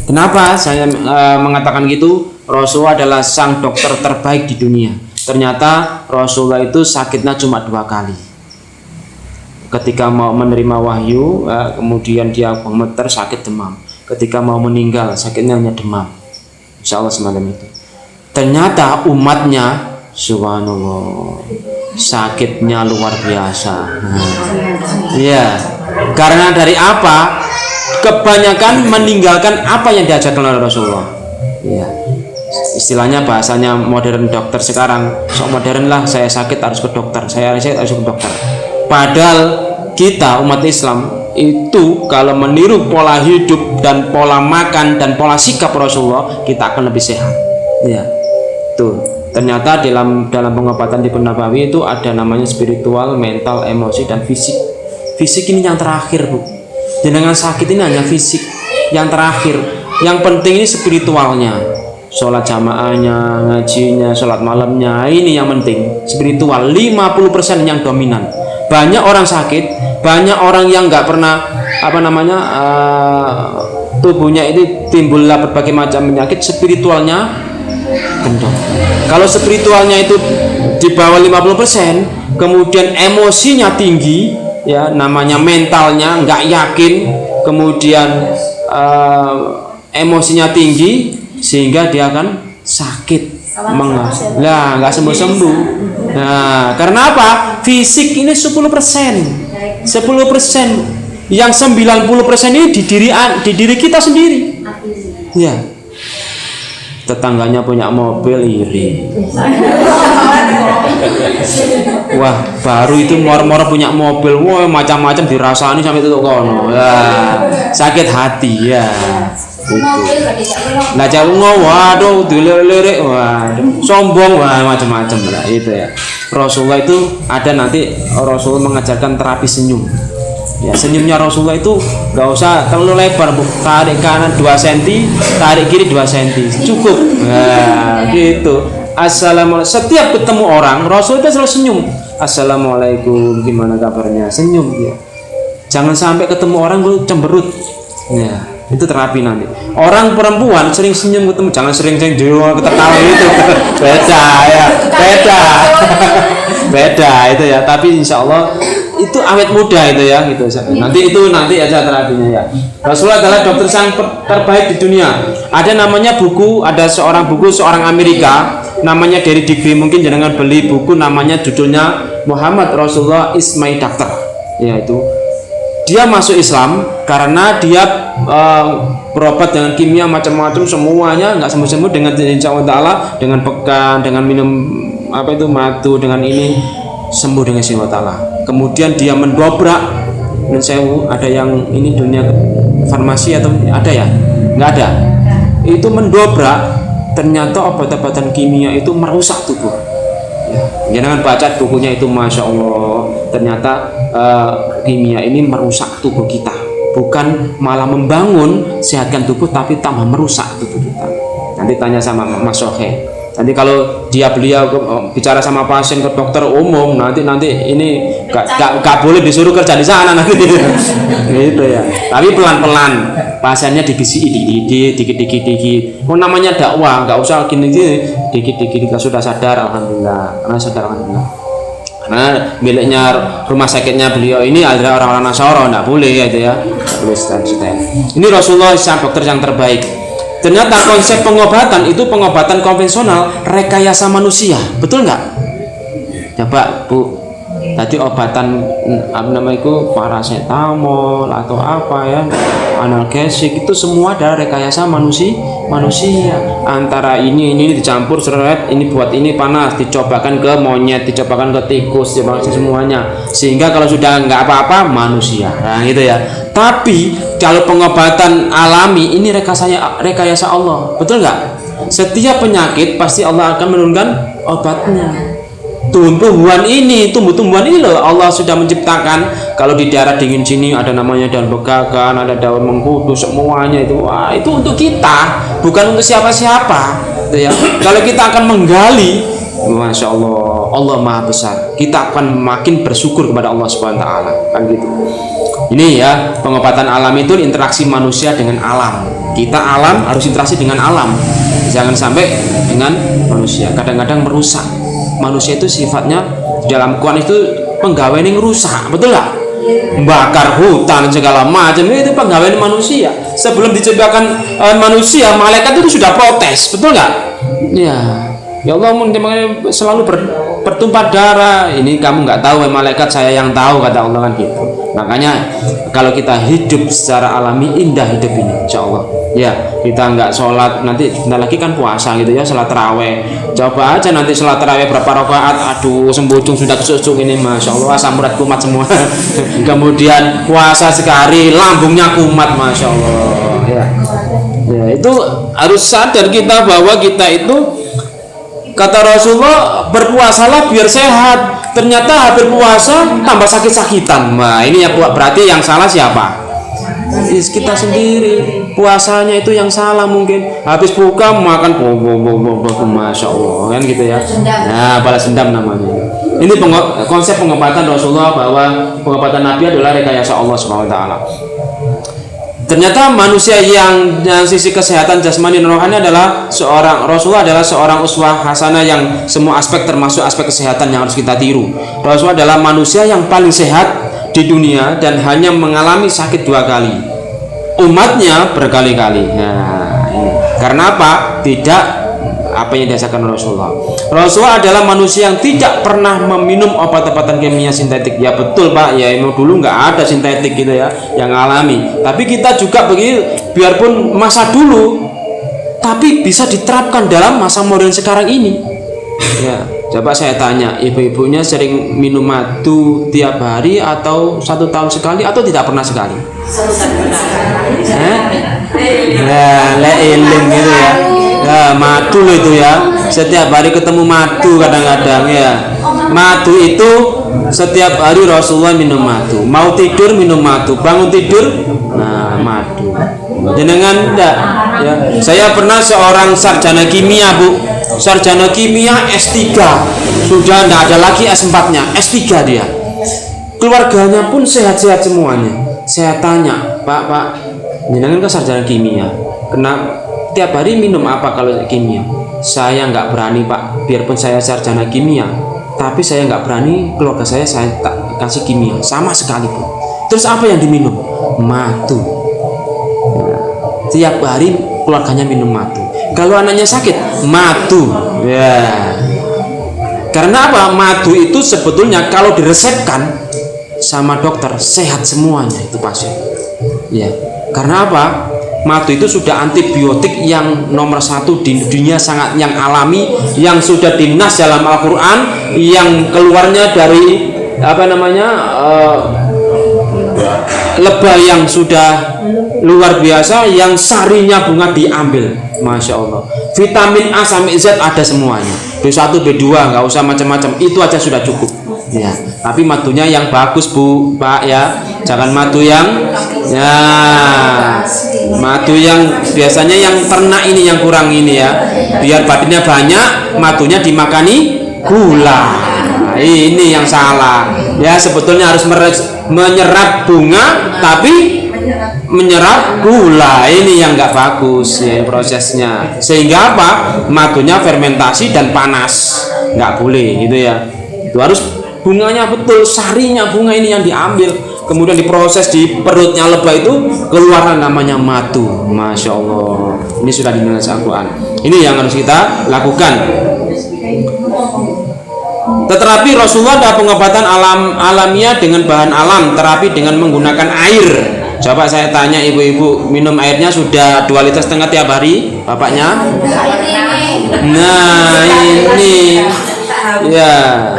Kenapa saya mengatakan gitu? Rasulullah adalah sang dokter terbaik di dunia. Ternyata Rasulullah itu sakitnya cuma 2 kali. Ketika mau menerima wahyu, kemudian dia gemeter, sakit demam. Ketika mau meninggal, sakitnya hanya demam. Insya Allah semacam itu. Ternyata umatnya, subhanallah, sakitnya luar biasa. Iya, karena dari apa? Kebanyakan meninggalkan apa yang diajarkan oleh Rasulullah. Iya. Istilahnya bahasanya modern dokter sekarang, sok modern lah, saya sakit harus ke dokter, saya sakit harus ke dokter. Padahal kita umat Islam itu kalau meniru pola hidup dan pola makan dan pola sikap Rasulullah, kita akan lebih sehat. Ya, tuh. Ternyata dalam pengobatan di Nabawi itu ada namanya spiritual, mental, emosi, dan fisik. Fisik ini yang terakhir, Bu. Jangan sakit ini hanya fisik yang terakhir. Yang penting ini spiritualnya. Sholat jamaahnya, ngajinya, sholat malamnya, ini yang penting. Spiritual 50% yang dominan. Banyak orang sakit, banyak orang yang nggak pernah tubuhnya itu timbullah berbagai macam penyakit, spiritualnya kendor. Kalau spiritualnya itu di bawah 50%, kemudian emosinya tinggi, ya namanya mentalnya nggak yakin, kemudian emosinya tinggi, sehingga dia akan sakit, nggak sembuh-sembuh. Nah, karena apa? Fisik ini 10%, 10%, yang 90% ini di diri kita sendiri. Ya, tetangganya punya mobil iri. Wah, baru itu mor-mor punya mobil, wah macam-macam dirasani sampai tutup kono. Ya, sakit hati ya. Nah jauh waduh dilirik, waduh sombong, wah macam-macam lah itu ya. Rasulullah itu ada nanti Rasulullah mengajarkan terapi senyum. Ya, senyumnya Rasulullah itu nggak usah terlalu lebar, Bu. Tarik kanan 2 cm, tarik kiri 2 cm, cukup. Nah, gitu. Assalamualaikum. Setiap ketemu orang, Rasul itu selalu senyum. Assalamualaikum, gimana kabarnya? Senyum dia. Jangan sampai ketemu orang gue cemberut. Ya. Itu terapi nanti. Orang perempuan sering senyum ketemu, jangan sering-sering ketawa itu. Beda ya, beda itu ya. Tapi insya Allah itu awet muda itu ya, gitu. Nanti aja terapinya ya. Rasulullah adalah dokter sang terbaik di dunia. Ada namanya buku, ada seorang Amerika, namanya Gary Degree. Mungkin jangan beli buku, namanya judulnya Muhammad Rasulullah is my doctor. Ya itu. Dia masuk Islam karena dia berobat dengan kimia macam-macam, semuanya nggak sembuh-sembuh, dengan insya Allah dengan pekan, dengan minum madu, dengan ini sembuh dengan insya Allah. Kemudian dia mendobrak, dan saya ada yang ini dunia farmasi atau ada ya? Nggak ada. Itu mendobrak, ternyata obat-obatan kimia itu merusak tubuh. Ya, jangan baca bukunya itu, masya Allah. Ternyata kimia ini merusak tubuh kita, bukan malah membangun, sehatkan tubuh, tapi tambah merusak tubuh kita. Nanti tanya sama Mas Sohe. Nanti kalau beliau bicara sama pasien ke dokter umum, nanti ini gak boleh disuruh kerja di sana nanti. Gitu ya. Tapi pelan-pelan, pasiennya dibisiki dikit-dikit. Oh, namanya dakwah, nggak usah gini-gini, dikit-dikit sudah sadar, alhamdulillah. Karena sadar, alhamdulillah. Karena miliknya rumah sakitnya beliau ini adalah orang-orang Nasara, nggak boleh ya itu ya. Ini Rasulullah sang dokter yang terbaik. Ternyata konsep pengobatan itu pengobatan konvensional, rekayasa manusia, betul nggak? Coba Bu, tadi obatan paracetamol atau apa ya, analgesik, itu semua adalah rekayasa manusia. Antara ini dicampur seret, ini buat ini panas, dicobakan ke monyet, dicobakan ke tikus, dicobakan semuanya, sehingga kalau sudah nggak apa-apa manusia. Nah gitu ya. Tapi kalau pengobatan alami ini rekayasa Allah, betul nggak? Setiap penyakit pasti Allah akan menurunkan obatnya. Tumbuh-tumbuhan ini loh Allah sudah menciptakan. Kalau di daerah dingin sini ada namanya daun begagan, ada daun mengkudu, semuanya itu. Wah, itu untuk kita, bukan untuk siapa-siapa. Ya. Kalau kita akan menggali, masya Allah, Allah Maha Besar. Kita akan makin bersyukur kepada Allah Subhanahu Wa Taala, kan gitu. Ini ya, pengobatan alami itu interaksi manusia dengan alam. Kita alam harus interaksi dengan alam, jangan sampai dengan manusia. Kadang-kadang merusak. Manusia itu sifatnya dalam Quran itu penggawean yang rusak, betul nggak? Membakar hutan segala macam itu penggawean manusia. Sebelum diciptakan manusia, malaikat itu sudah protes, betul nggak? Ya Allah, selalu bertumpah darah. Ini kamu nggak tahu, malaikat saya yang tahu, kata Allah kan gitu. Makanya kalau kita hidup secara alami, indah hidup ini, insya Allah. Ya, kita nggak sholat, nanti bentar lagi kan puasa gitu ya, sholat taraweh. Coba aja nanti sholat taraweh berapa rakaat, aduh sembujung sudah kesusung ini, masya Allah, asam urat kumat semua. Kemudian puasa sekali, lambungnya kumat, masya Allah. Ya, itu harus sadar kita bahwa kita itu, kata Rasulullah, berpuasalah biar sehat. Ternyata habis puasa tambah sakit-sakitan. Nah, ini ya berarti yang salah siapa? Kita sendiri. Puasanya itu yang salah mungkin. Habis buka makan masya Allah kan gitu ya. Nah, balas dendam namanya. Ini konsep pengobatan Rasulullah, bahwa pengobatan Nabi adalah rekayasa Allah Subhanahu wa taala. Ternyata manusia yang sisi kesehatan jasmani dan rohani adalah Rasulullah adalah seorang uswah hasanah yang semua aspek termasuk aspek kesehatan yang harus kita tiru. Rasulullah adalah manusia yang paling sehat di dunia dan hanya mengalami sakit 2 kali. Umatnya berkali-kali. Nah, ini. Karena apa? Tidak apa yang dirasakan Rasulullah. Rasulullah adalah manusia yang tidak pernah meminum obat-obatan kimia sintetik. Ya betul Pak, ya emang dulu nggak ada sintetik gitu ya yang alami. Tapi kita juga begitu, biarpun masa dulu, tapi bisa diterapkan dalam masa modern sekarang ini. Ya, coba saya tanya, ibu-ibunya sering minum madu tiap hari atau 1 tahun sekali atau tidak pernah sekali? Ya, eling gitu ya. Ya, madu itu ya, setiap hari ketemu madu kadang-kadang ya. Madu itu setiap hari Rasulullah minum madu. Mau tidur minum madu, bangun tidur, nah madu. Jenengan enggak? Ya, saya pernah seorang sarjana kimia, Bu. Sarjana kimia S3. Sudah enggak ada lagi S4-nya, S3 dia. Keluarganya pun sehat-sehat semuanya. Saya tanya, Pak, jenengan kan sarjana kimia. Kenapa tiap hari minum apa kalau kimia? Saya nggak berani Pak, biarpun saya sarjana kimia, tapi saya nggak berani keluarga saya tak kasih kimia sama sekali pun. Terus apa yang diminum? Madu. Nah, tiap hari keluarganya minum madu. Kalau anaknya sakit, madu. Ya. Karena apa? Madu itu sebetulnya kalau diresepkan sama dokter sehat semuanya itu pasien. Ya. Karena apa? Madu itu sudah antibiotik yang nomor 1 di dunia, sangat yang alami, yang sudah dinas dalam Al-Quran, yang keluarnya dari lebah yang sudah luar biasa, yang sarinya bunga diambil, masya Allah. Vitamin A sampai Z ada semuanya. B1, B2 nggak usah macam-macam, itu aja sudah cukup. Ya, tapi madunya yang bagus Bu, Pak ya. Jangan madu yang madu yang biasanya yang ternak ini yang kurang ini ya. Biar badannya banyak, madunya dimakani gula. Nah, ini yang salah. Ya, sebetulnya harus menyerap bunga tapi menyerap gula. Ini yang nggak bagus ya prosesnya. Sehingga apa? Madunya fermentasi dan panas. Nggak boleh gitu ya. Itu harus bunganya betul, sarinya bunga ini yang diambil, kemudian diproses di perutnya lebah itu keluar namanya madu. Masya Allah, ini sudah dinas Al-Quran. Ini yang harus kita lakukan. Terapi Rasulullah ada pengobatan alamiah dengan bahan alam, terapi dengan menggunakan air. Coba saya tanya ibu-ibu, minum airnya sudah 2,5 liter tiap hari bapaknya? Nah ini ya,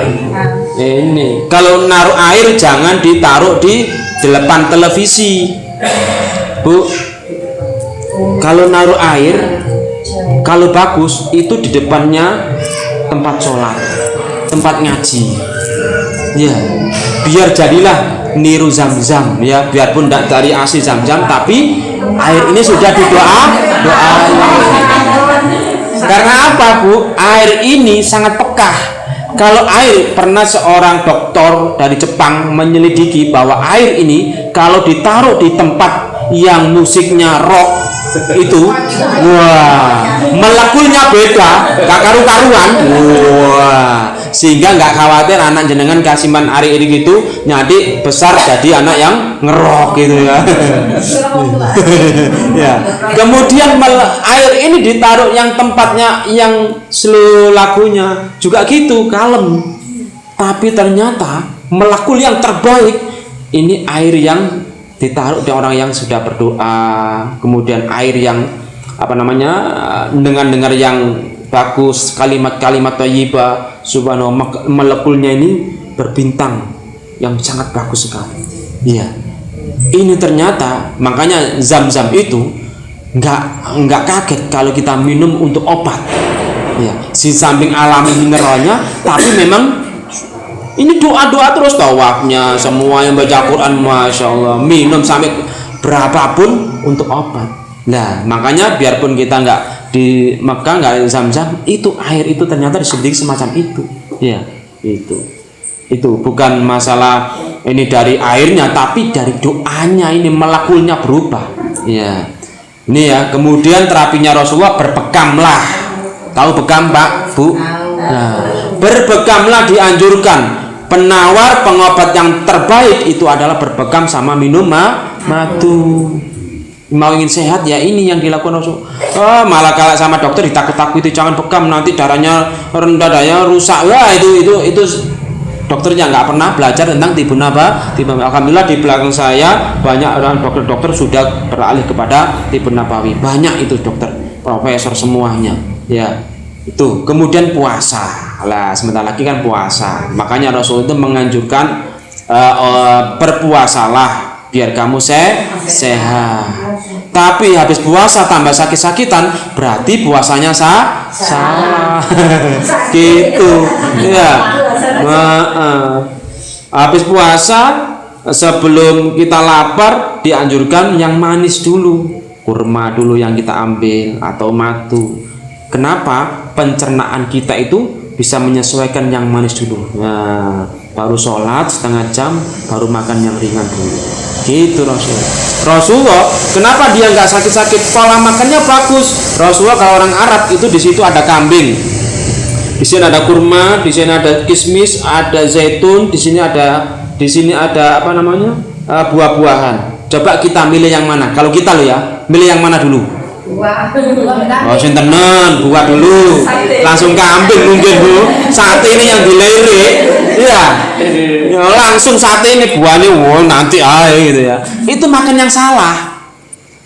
ini kalau naruh air jangan ditaruh di depan televisi, Bu. Kalau naruh air, kalau bagus itu di depannya tempat sholat, tempat ngaji, ya biar jadilah niru Zam-Zam ya, biarpun tidak dari asli Zam-Zam, tapi air ini sudah doa. Karena apa Bu? Air ini sangat pekah. Kalau air, pernah seorang dokter dari Jepang menyelidiki bahwa air ini kalau ditaruh di tempat yang musiknya rock itu, wah, molekulnya beda, gak karu-karuan, wah, sehingga nggak khawatir anak jenengan kasiman air ini gitu, nyadi besar jadi anak yang ngerok gitu ya. Ya. Kemudian air ini ditaruh yang tempatnya yang slow lagunya juga gitu, kalem. Tapi ternyata molekul yang terbaik ini air yang ditaruh di orang yang sudah berdoa, kemudian air yang dengar yang bagus, kalimat-kalimat thayyibah, subhanallah, molekulnya ini berbintang yang sangat bagus sekali. Iya. Ini ternyata makanya zam-zam itu nggak kaget kalau kita minum untuk obat. Ya, si samping alami mineralnya, tapi memang ini doa-doa terus tawafnya, semua yang baca Quran, masya Allah, minum sampai berapapun untuk obat. Nah, makanya biarpun kita nggak di Mekah, nggak zam-zam, itu air itu ternyata disedih semacam itu. Ya, itu bukan masalah ini dari airnya, tapi dari doanya ini molekulnya berubah. Ya, ini ya. Kemudian terapinya Rasulullah, berbekamlah. Tahu bekam, Pak, Bu? Nah, berbekamlah dianjurkan. Penawar pengobat yang terbaik itu adalah berbekam sama minum madu. Mau ingin sehat ya ini yang dilakukan Rasul. Malah kalau sama dokter ditakut-takuti, jangan bekam nanti darahnya rendah, darahnya rusak. Wah, itu dokternya nggak pernah belajar tentang tibun nabawi. Alhamdulillah di belakang saya banyak orang dokter-dokter sudah beralih kepada tibun nabawi. Banyak itu dokter, profesor semuanya. Ya. Itu kemudian puasa lah, sebentar lagi kan puasa, makanya Rasul itu menganjurkan berpuasalah biar kamu sehat. Tapi habis puasa tambah sakit-sakitan, berarti puasanya salah. Gitu ya. Habis puasa, sebelum kita lapar dianjurkan yang manis dulu, kurma dulu yang kita ambil atau madu. Kenapa? Pencernaan kita itu bisa menyesuaikan yang manis dulu. Nah, baru sholat setengah jam, baru makan yang ringan dulu. Gitu Rasulullah. Kenapa dia nggak sakit-sakit? Pola makannya bagus. Rasulullah kalau orang Arab itu di situ ada kambing, di sini ada kurma, di sini ada kismis, ada zaitun, di sini ada buah-buahan. Coba kita milih yang mana? Kalau kita lo ya, milih yang mana dulu? Buah. Oh, sintenan, buah dulu. Langsung kambing mungkin, Bu. Sate ini yang dilirik. Iya. Ya, langsung sate ini buahnya, nanti gitu ya. Itu makan yang salah.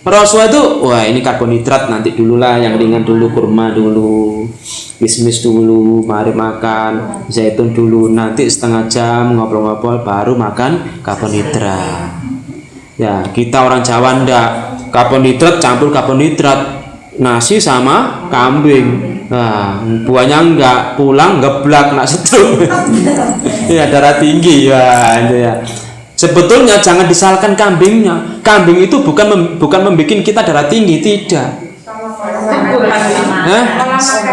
Rasulullah itu, wah ini karbohidrat nanti dulu lah, yang ringan dulu, kurma dulu, kismis dulu, mari makan, zaitun dulu, nanti setengah jam ngobrol-ngobrol baru makan karbohidrat. Ya, kita orang Jawa ndak, karbohidrat campur karbohidrat, nasi sama kambing. Nah, buahnya enggak, pulang geblak nak setruk. Ya, darah tinggi ya, itu ya. Sebetulnya jangan disalahkan kambingnya. Kambing itu bukan membuat kita darah tinggi, tidak.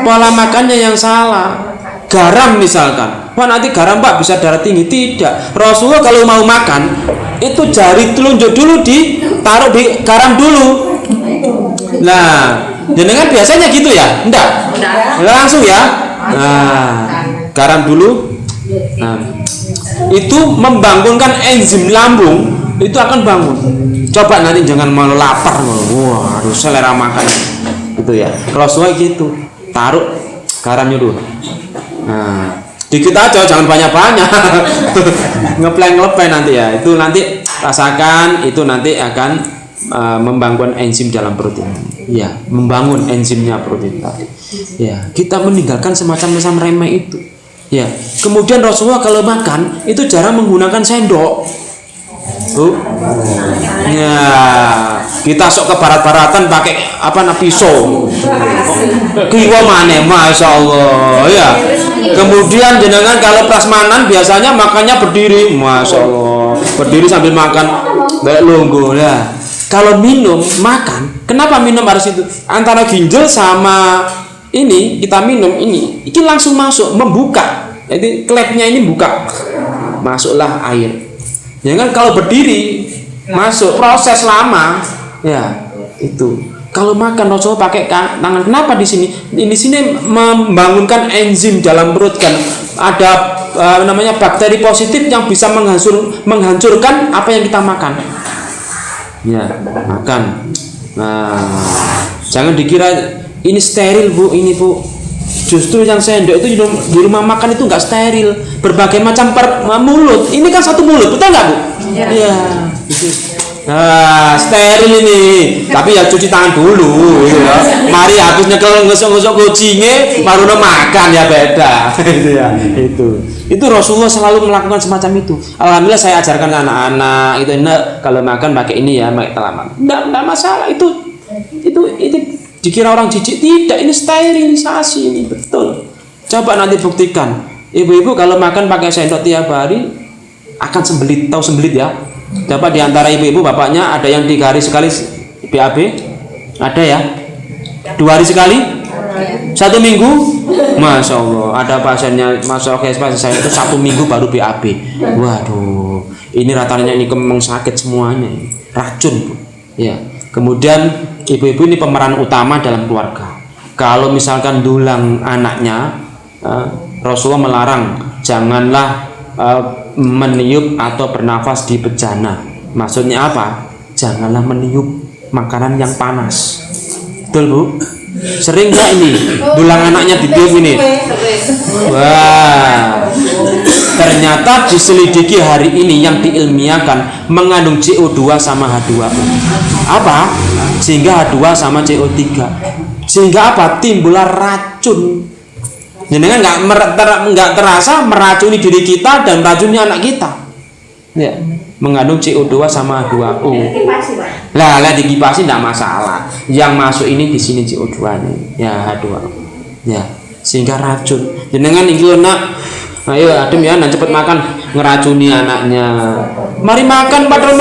Pola makannya yang salah. Garam misalkan, wah nanti garam Pak bisa darah tinggi, tidak. Rasulullah kalau mau makan itu jari telunjuk dulu ditaruh di garam dulu. Nah, jenengan biasanya gitu ya? Enggak? Langsung ya? Nah, garam dulu. Nah, itu membangunkan enzim lambung, itu akan bangun. Coba nanti jangan malu lapar, wah harus selera makan itu ya. Rasulullah gitu, taruh garamnya dulu. Nah, dikit aja, jangan banyak-banyak. Ngepleng nanti ya. Itu nanti rasakan, itu nanti akan membangun enzim dalam protein. Ya, membangun enzimnya protein tadi. Ya, kita meninggalkan semacam remeh itu. Ya, kemudian Rasulullah kalau makan itu jarang menggunakan sendok. Ya, kita sok ke barat-baratan pakai pisau. Kiwa mana, masya Allah ya. Kemudian jenengan kalau prasmanan biasanya makannya berdiri, masya Allah, berdiri sambil makan kayak longgo ya. Kalau minum makan, kenapa minum harus itu? Antara ginjal sama ini kita minum ini langsung masuk membuka Jadi klepnya ini buka, masuklah air. Ya kan kalau berdiri masuk proses lama, ya itu. Kalau makan Rasulullah pakai tangan. Kenapa di sini? Di sini membangunkan enzim dalam perut kan. Ada namanya bakteri positif yang bisa menghancurkan apa yang kita makan. Ya, makan. Nah, jangan dikira ini steril Bu, ini Bu. Justru yang sendok itu di rumah makan itu nggak steril, berbagai macam mulut. Ini kan satu mulut, betul nggak Bu? Iya. Nah, steril ini. Tapi ya cuci tangan dulu, ya. Mari habis nyekel ngosok-ngosok kucingnya, baru makan ya beda. Itu ya. Itu Rasulullah selalu melakukan semacam itu. Alhamdulillah saya ajarkan ke anak-anak itu, kalau makan pakai ini ya, pakai telamak. Enggak masalah itu dikira orang jijik, tidak, ini sterilisasi ini betul. Coba nanti buktikan. Ibu-ibu kalau makan pakai sendok tiap hari akan sembelit, tahu sembelit ya? Dapat di antara ibu-ibu bapaknya ada yang 3 hari sekali BAB? Ada ya? 2 hari sekali? 1 minggu? Masya Allah, ada pasiennya masuk ke pasien saya itu 1 minggu baru BAB. Waduh, ini rata-ratanya ini memang sakit semuanya, racun. Ya. Kemudian ibu-ibu ini pemeran utama dalam keluarga. Kalau misalkan dulang anaknya, Rasulullah melarang janganlah meniup atau bernafas di bejana. Maksudnya apa? Janganlah meniup makanan yang panas. Betul Bu? Sering nggak ini dulang anaknya ditiup ini? Wah, ternyata diselidiki hari ini yang diilmiahkan mengandung CO2 sama H2O. Apa? Sehingga H2 sama CO3. Sehingga apa? Timbullah racun. Jangan nggak terasa meracuni diri kita dan meracuni anak kita. Ya, mengandung CO2 sama H2O. Lah dikipasi tidak masalah. Yang masuk ini di sini CO2-nya, ya H2O. Ya, sehingga racun. Jangan itu nak, ayo adem ya, dan cepet makan, ngeracuni anaknya. Mari makan, padahal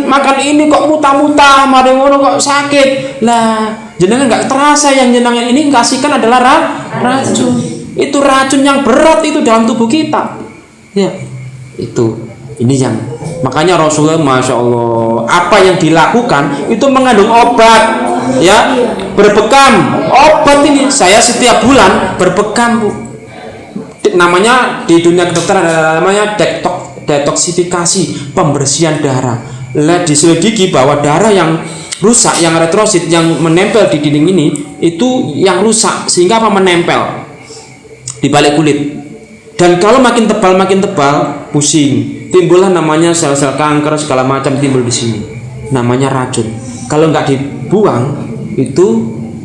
makan ini kok muta-muta, mari ngono kok sakit. Lah, jenengan nggak terasa yang jenengan ini kasihkan adalah racun. Itu racun yang berat itu dalam tubuh kita. Ya, ini yang makanya Rasulullah, masya Allah, apa yang dilakukan itu mengandung obat, ya, berbekam. Obat ini saya setiap bulan berbekam Bu. Namanya di dunia kedokteran ada namanya detoksifikasi, pembersihan darah. Lah diselidiki bahwa darah yang rusak, yang retrosit, yang menempel di dinding ini itu yang rusak sehingga apa menempel di balik kulit. Dan kalau makin tebal pusing, timbullah namanya sel-sel kanker segala macam timbul di sini. Namanya racun. Kalau nggak dibuang itu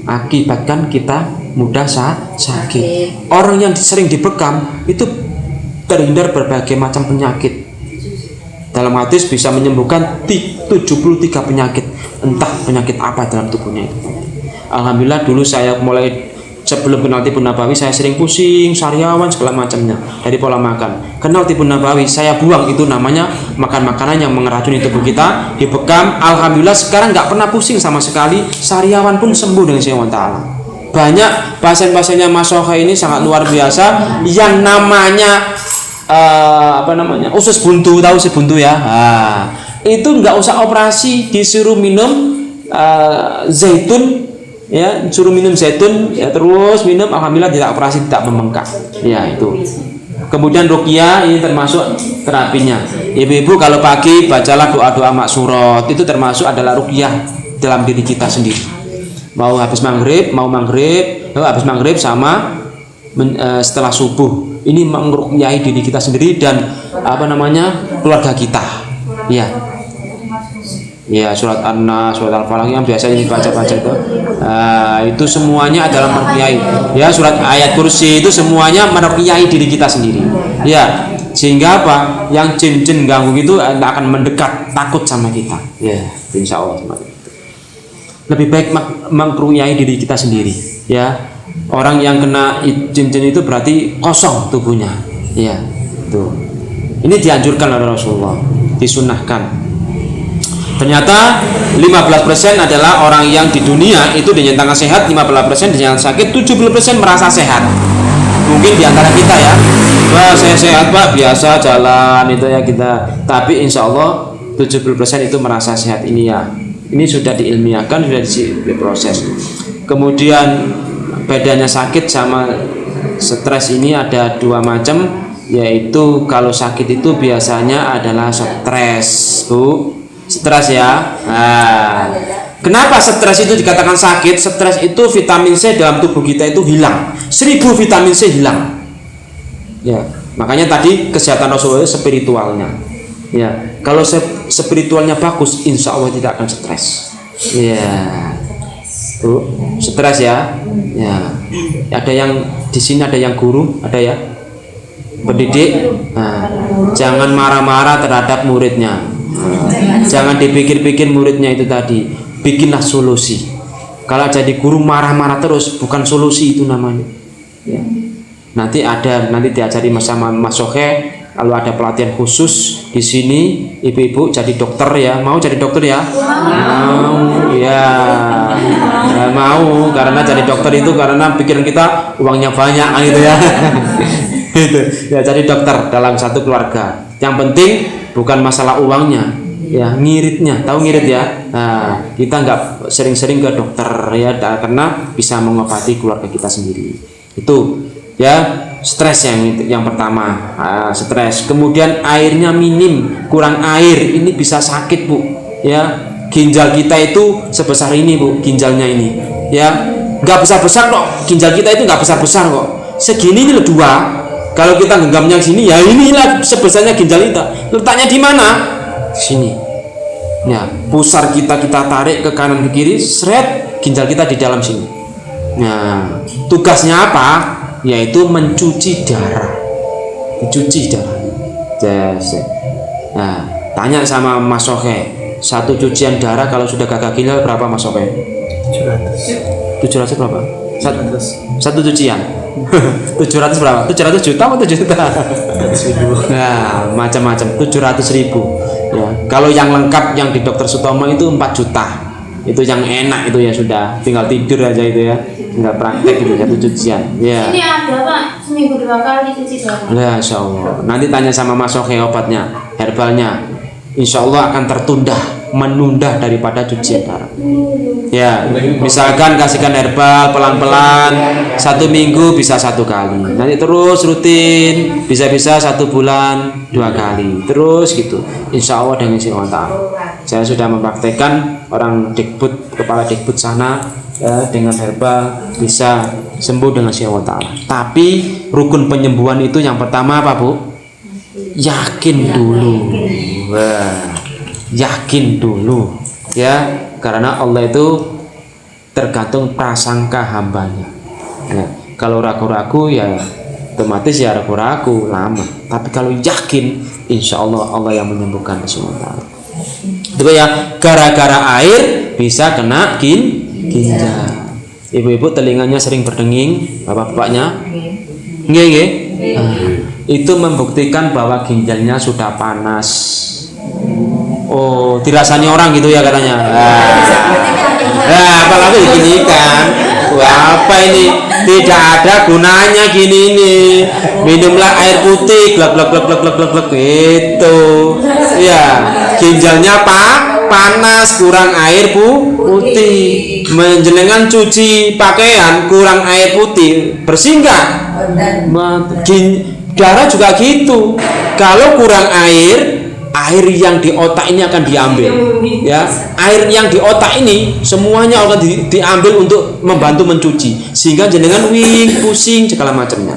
akibatkan kita mudah sakit. Orang yang sering dibekam itu terhindar berbagai macam penyakit. Dalam hadis bisa menyembuhkan 73 penyakit, entah penyakit apa dalam tubuhnya itu. Alhamdulillah dulu saya mulai sebelum kenal Tibun Nabawi saya sering pusing, sariawan segala macamnya dari pola makan. Kenal Tibun Nabawi saya buang itu namanya makan makanan yang mengeracuni tubuh kita, dibekam. Alhamdulillah sekarang nggak pernah pusing sama sekali, sariawan pun sembuh dengan Allah Ta'ala. Banyak pasien-pasiennya Mas Soha ini sangat luar biasa yang namanya usus buntu, tahu usus buntu ya? Itu nggak usah operasi, disuruh minum zaitun. Ya, suruh minum zaitun, ya terus minum, alhamdulillah tidak operasi, tidak membengkak. Ya itu. Kemudian ruqyah ini termasuk terapinya. Ibu-ibu kalau pagi bacalah doa-doa maksurat, itu termasuk adalah ruqyah dalam diri kita sendiri. Mau habis maghrib sama setelah subuh. Ini mengruqyahi diri kita sendiri dan keluarga kita. Ya. Ya, surat An-Nas, surat Al-Falaq yang biasanya dibaca-baca itu semuanya adalah meruqyah. Ya, surat ayat kursi itu semuanya meruqyah diri kita sendiri. Ya, sehingga apa? Yang jin-jin ganggu itu akan mendekat, takut sama kita. Ya, insya Allah. Lebih baik meruqyah diri kita sendiri. Ya, orang yang kena jin-jin itu berarti kosong tubuhnya. Ya, tuh. Ini dianjurkan oleh Rasulullah, disunahkan. Ternyata 15% adalah orang yang di dunia itu dinyatakan sehat, 15% dinyatakan sakit, 70% merasa sehat. Mungkin di antara kita ya, wah saya sehat Pak, biasa jalan itu ya kita. Tapi insya Allah 70% itu merasa sehat ini ya. Ini sudah diilmiahkan, sudah diproses. Kemudian bedanya sakit sama stres ini ada dua macam, yaitu kalau sakit itu biasanya adalah stres, Bu. Stres ya. Nah, kenapa stres itu dikatakan sakit? Stres itu vitamin C dalam tubuh kita itu hilang. 1000 vitamin C hilang. Ya, makanya tadi kesehatan Rasulullah spiritualnya. Ya, kalau spiritualnya bagus, insya Allah tidak akan stres. Ya, Bu, stres ya. Ya, ada yang di sini ada yang guru, ada ya, pendidik. Nah, jangan marah-marah terhadap muridnya. Jangan dipikir-pikir muridnya itu tadi. Bikinlah solusi. Kalau jadi guru marah-marah terus, bukan solusi itu namanya. Ya. Nanti diajari sama Mas Sohe. Kalau ada pelatihan khusus di sini, ibu-ibu jadi dokter ya. Mau jadi dokter ya? Mau ya. Ya mau, karena jadi dokter itu karena pikiran kita uangnya banyak gitu ya. Itu ya, jadi dokter dalam satu keluarga. Yang penting bukan masalah uangnya, ya ngiritnya. Tahu ngirit ya? Nah, kita nggak sering-sering ke dokter ya, karena bisa mengobati keluarga kita sendiri. Itu ya, stres yang pertama. Stres. Kemudian airnya minim, kurang air, ini bisa sakit Bu. Ya, ginjal kita itu sebesar ini Bu, ginjalnya ini. Ya, nggak besar-besar kok. Ginjal kita itu nggak besar-besar kok. Segini ini loh, 2. Kalau kita genggamnya sini, ya inilah sebesarnya ginjal kita. Letaknya di mana? Sini. Ya, pusar kita tarik ke kanan ke kiri, seret, ginjal kita di dalam sini. Nah, tugasnya apa? Yaitu mencuci darah. Dicuci darah. Nah, tanya sama Mas Sohe, satu cucian darah kalau sudah gagal ginjal berapa Mas Sohe? 700 berapa? Satu cucian. 700 berapa? 700 juta atau 7 juta? Nah, macam-macam. 700.000. Ya, kalau yang lengkap yang di Dokter Sutomo itu 4 juta. Itu yang enak itu ya, sudah tinggal tidur aja itu ya, tinggal praktek gitu, satu cucian. Ya. Ini ada Pak, seminggu 2 kali cuci darah. Ya, insya Allah. Nanti tanya sama Mas Sohe obatnya, herbalnya. Insya Allah akan menunda daripada cucian darah. Ya, misalkan kasihkan herbal pelan-pelan, 1 minggu bisa 1 kali. Nanti terus rutin, bisa-bisa 1 bulan 2 kali, terus gitu. Insya Allah dengan izin Allah. Saya sudah mempraktekkan orang Dikbud, kepala Dikbud sana ya, dengan herbal bisa sembuh dengan izin Allah. Tapi rukun penyembuhan itu yang pertama apa Bu? Yakin dulu. Wah, yakin dulu ya, karena Allah itu tergantung prasangka hambanya ya. Kalau ragu-ragu ya otomatis ya ragu-ragu lama, tapi kalau yakin insya Allah Allah yang menyembuhkan semua. Itu ya, gara-gara air bisa kena ginjal. Ibu-ibu telinganya sering berdenging, bapak-bapaknya nggih. Itu membuktikan bahwa ginjalnya sudah panas. Oh, dirasani orang gitu ya katanya. Nah, apalagi gini kan. Wah, apa ini? Tidak ada gunanya gini ini. Minumlah air putih, glek gitu. Ya, ginjalnya panas, kurang air putih. Menjenengan cuci pakaian kurang air putih, bersih enggak? Darah juga gitu. Kalau kurang air yang di otak ini akan diambil ya, air yang di otak ini semuanya akan diambil untuk membantu mencuci, sehingga jenengan pusing segala macamnya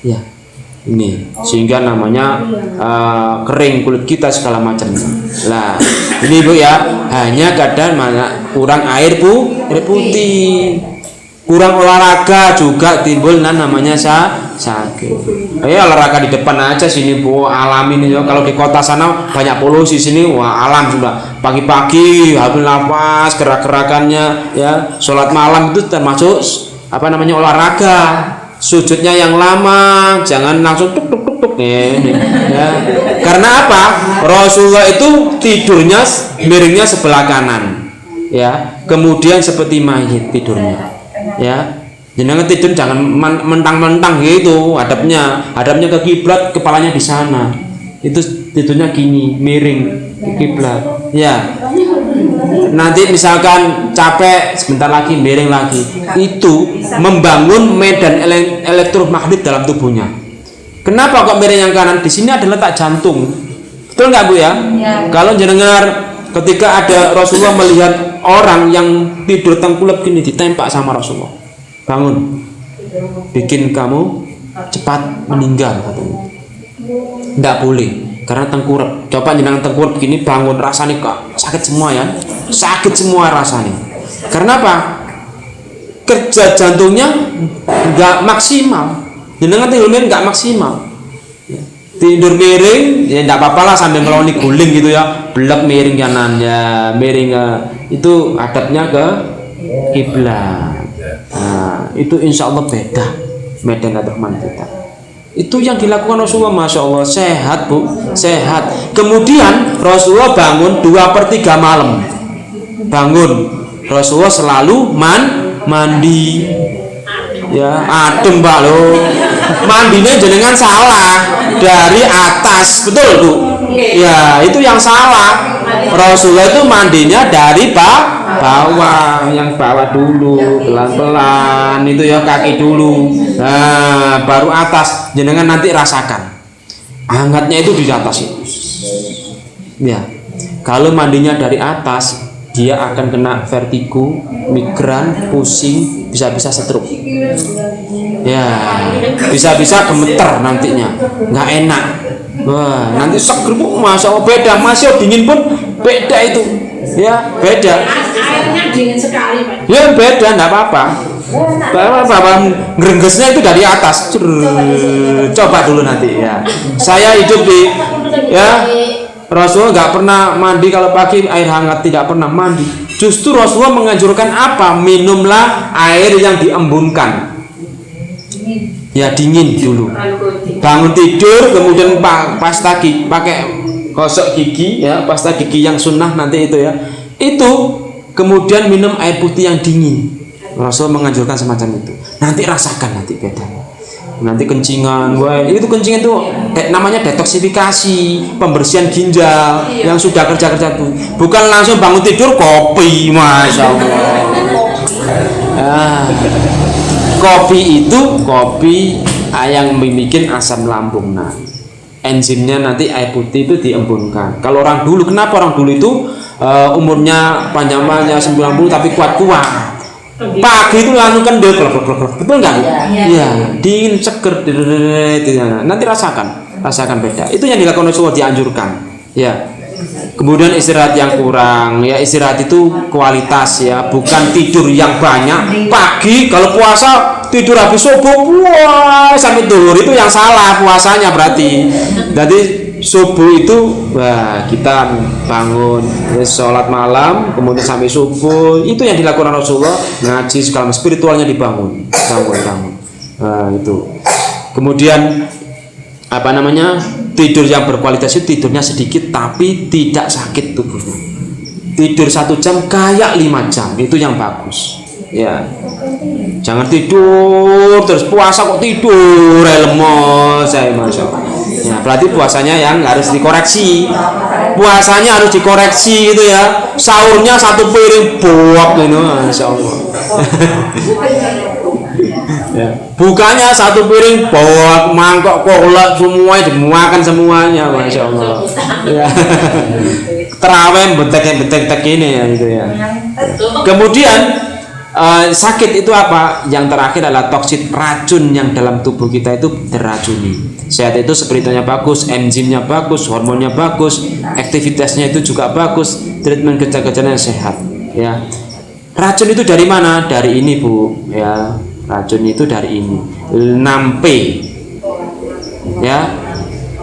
ya, ini sehingga namanya kering kulit kita segala macamnya. Lah ini Bu ya, hanya kadang mana kurang air putih, kurang olahraga juga timbul namanya sakit. Olahraga di depan aja sini Bu, alam ini ya. Kalau di kota sana banyak polusi, sini wah alam sudah. Pagi-pagi habis nafas, gerak-gerakannya ya, sholat malam itu termasuk olahraga. Sujudnya yang lama, jangan langsung tuk ya. Karena apa? Rasulullah itu tidurnya miringnya sebelah kanan ya, kemudian seperti mayit tidurnya ya. Jenengan tidur jangan mentang-mentang gitu, hadapnya ke kiblat, kepalanya di sana. Itu tidurnya gini, miring ke kiblat. Ya. Nanti misalkan capek, sebentar lagi miring lagi. Itu membangun medan elektromagnet dalam tubuhnya. Kenapa kok miring yang kanan? Di sini ada letak jantung. Betul nggak Bu ya? Kalau jenengan ketika ada Rasulullah melihat orang yang tidur tengkulap gini ditempak sama Rasulullah. Bangun, bikin kamu cepat meninggal katanya. Tidak boleh, karena tengkurap. Coba jenengan tengkurap begini, bangun rasanya kok sakit semua ya, sakit semua rasanya. Karena apa? Kerja jantungnya nggak maksimal. Jenengan tidur miring nggak maksimal. Tidur miring ya tidak apa-apa lah sambil ngeloni guling gitu ya, belak miring kanan ya, miring itu hadapnya ke kiblat. Nah, itu insya Allah beda medan rahman kita. Itu yang dilakukan Rasulullah, masya Allah, sehat Bu, sehat. Kemudian Rasulullah bangun 2/3 malam, bangun. Rasulullah selalu mandi. Ya, adem Pak lo. Mandinya jenengan salah dari atas, betul Bu? Ya, itu yang salah. Rasulullah itu mandinya dari bawah, yang bawah dulu, pelan-pelan itu ya, kaki dulu. Nah, baru atas. Jenengan nanti rasakan. Hangatnya itu di atas itu. Ya. Kalau mandinya dari atas, dia akan kena vertigo, migran, pusing, bisa-bisa stroke. Ya, bisa-bisa gemeter nantinya, nggak enak. Wah, nanti seger Bu, masya Allah, beda. Masih dingin pun beda itu. Ya, beda. Airnya dingin sekali Pak. Ya beda, nggak apa-apa. Bapak ngerenggesnya itu dari atas. Coba dulu nanti ya. Saya hidup di ya. Rasulullah nggak pernah mandi kalau pagi air hangat, tidak pernah mandi. Justru Rasulullah menganjurkan apa? Minumlah air yang diembunkan. Ya dingin dulu. Bangun tidur kemudian pasta gigi, pakai gosok gigi ya, pasta gigi yang sunnah nanti itu ya. Itu kemudian minum air putih yang dingin. Rasul menganjurkan semacam itu. Nanti rasakan nanti bedanya. Nanti kencingan, wah itu kencingan itu namanya detoksifikasi, pembersihan ginjal yang sudah kerja tuh. Bukan langsung bangun tidur kopi, masya Allah. Kopi itu yang membuat asam lambung. Nah, enzimnya nanti air putih itu diembunkan. Kalau orang dulu, kenapa orang dulu itu umurnya panjangnya 90 tapi kuat-kuat? Pagi itu langsung kendel, betul nggak? Iya, dingin, seger, nanti rasakan beda. Itu yang dilakukan Rasulullah, dianjurkan. Ya. Kemudian istirahat yang kurang, ya istirahat itu kualitas ya, bukan tidur yang banyak. Pagi kalau puasa tidur habis subuh, wah sampai duhur, itu yang salah puasanya berarti. Jadi subuh itu wah kita bangun sholat malam kemudian sampai subuh, itu yang dilakukan Rasulullah, ngaji segala spiritualnya dibangun. Nah, itu kemudian apa namanya, tidur yang berkualitas itu tidurnya sedikit tapi tidak sakit tubuhnya. Tidur 1 jam kayak 5 jam, itu yang bagus ya. Jangan tidur terus puasa kok tidur lemos saya, masya Allah ya, berarti puasanya yang harus dikoreksi. Puasanya harus dikoreksi itu ya. Sahurnya 1 piring buak gitu, masya Allah. Ya. Bukannya 1 piring buak, mangkok kolak semua dimuakan semuanya, masya Allah. Ya. Terawih betek ini ya itu ya. Kemudian sakit itu apa? Yang terakhir adalah toksit, racun yang dalam tubuh kita itu terracuni. Sehat itu spiritualnya bagus, enzimnya bagus, hormonnya bagus, aktivitasnya itu juga bagus, treatment gejala-gejalanya sehat. Ya, racun itu dari mana? Dari ini Bu. Ya, racun itu dari ini. 6P. Ya,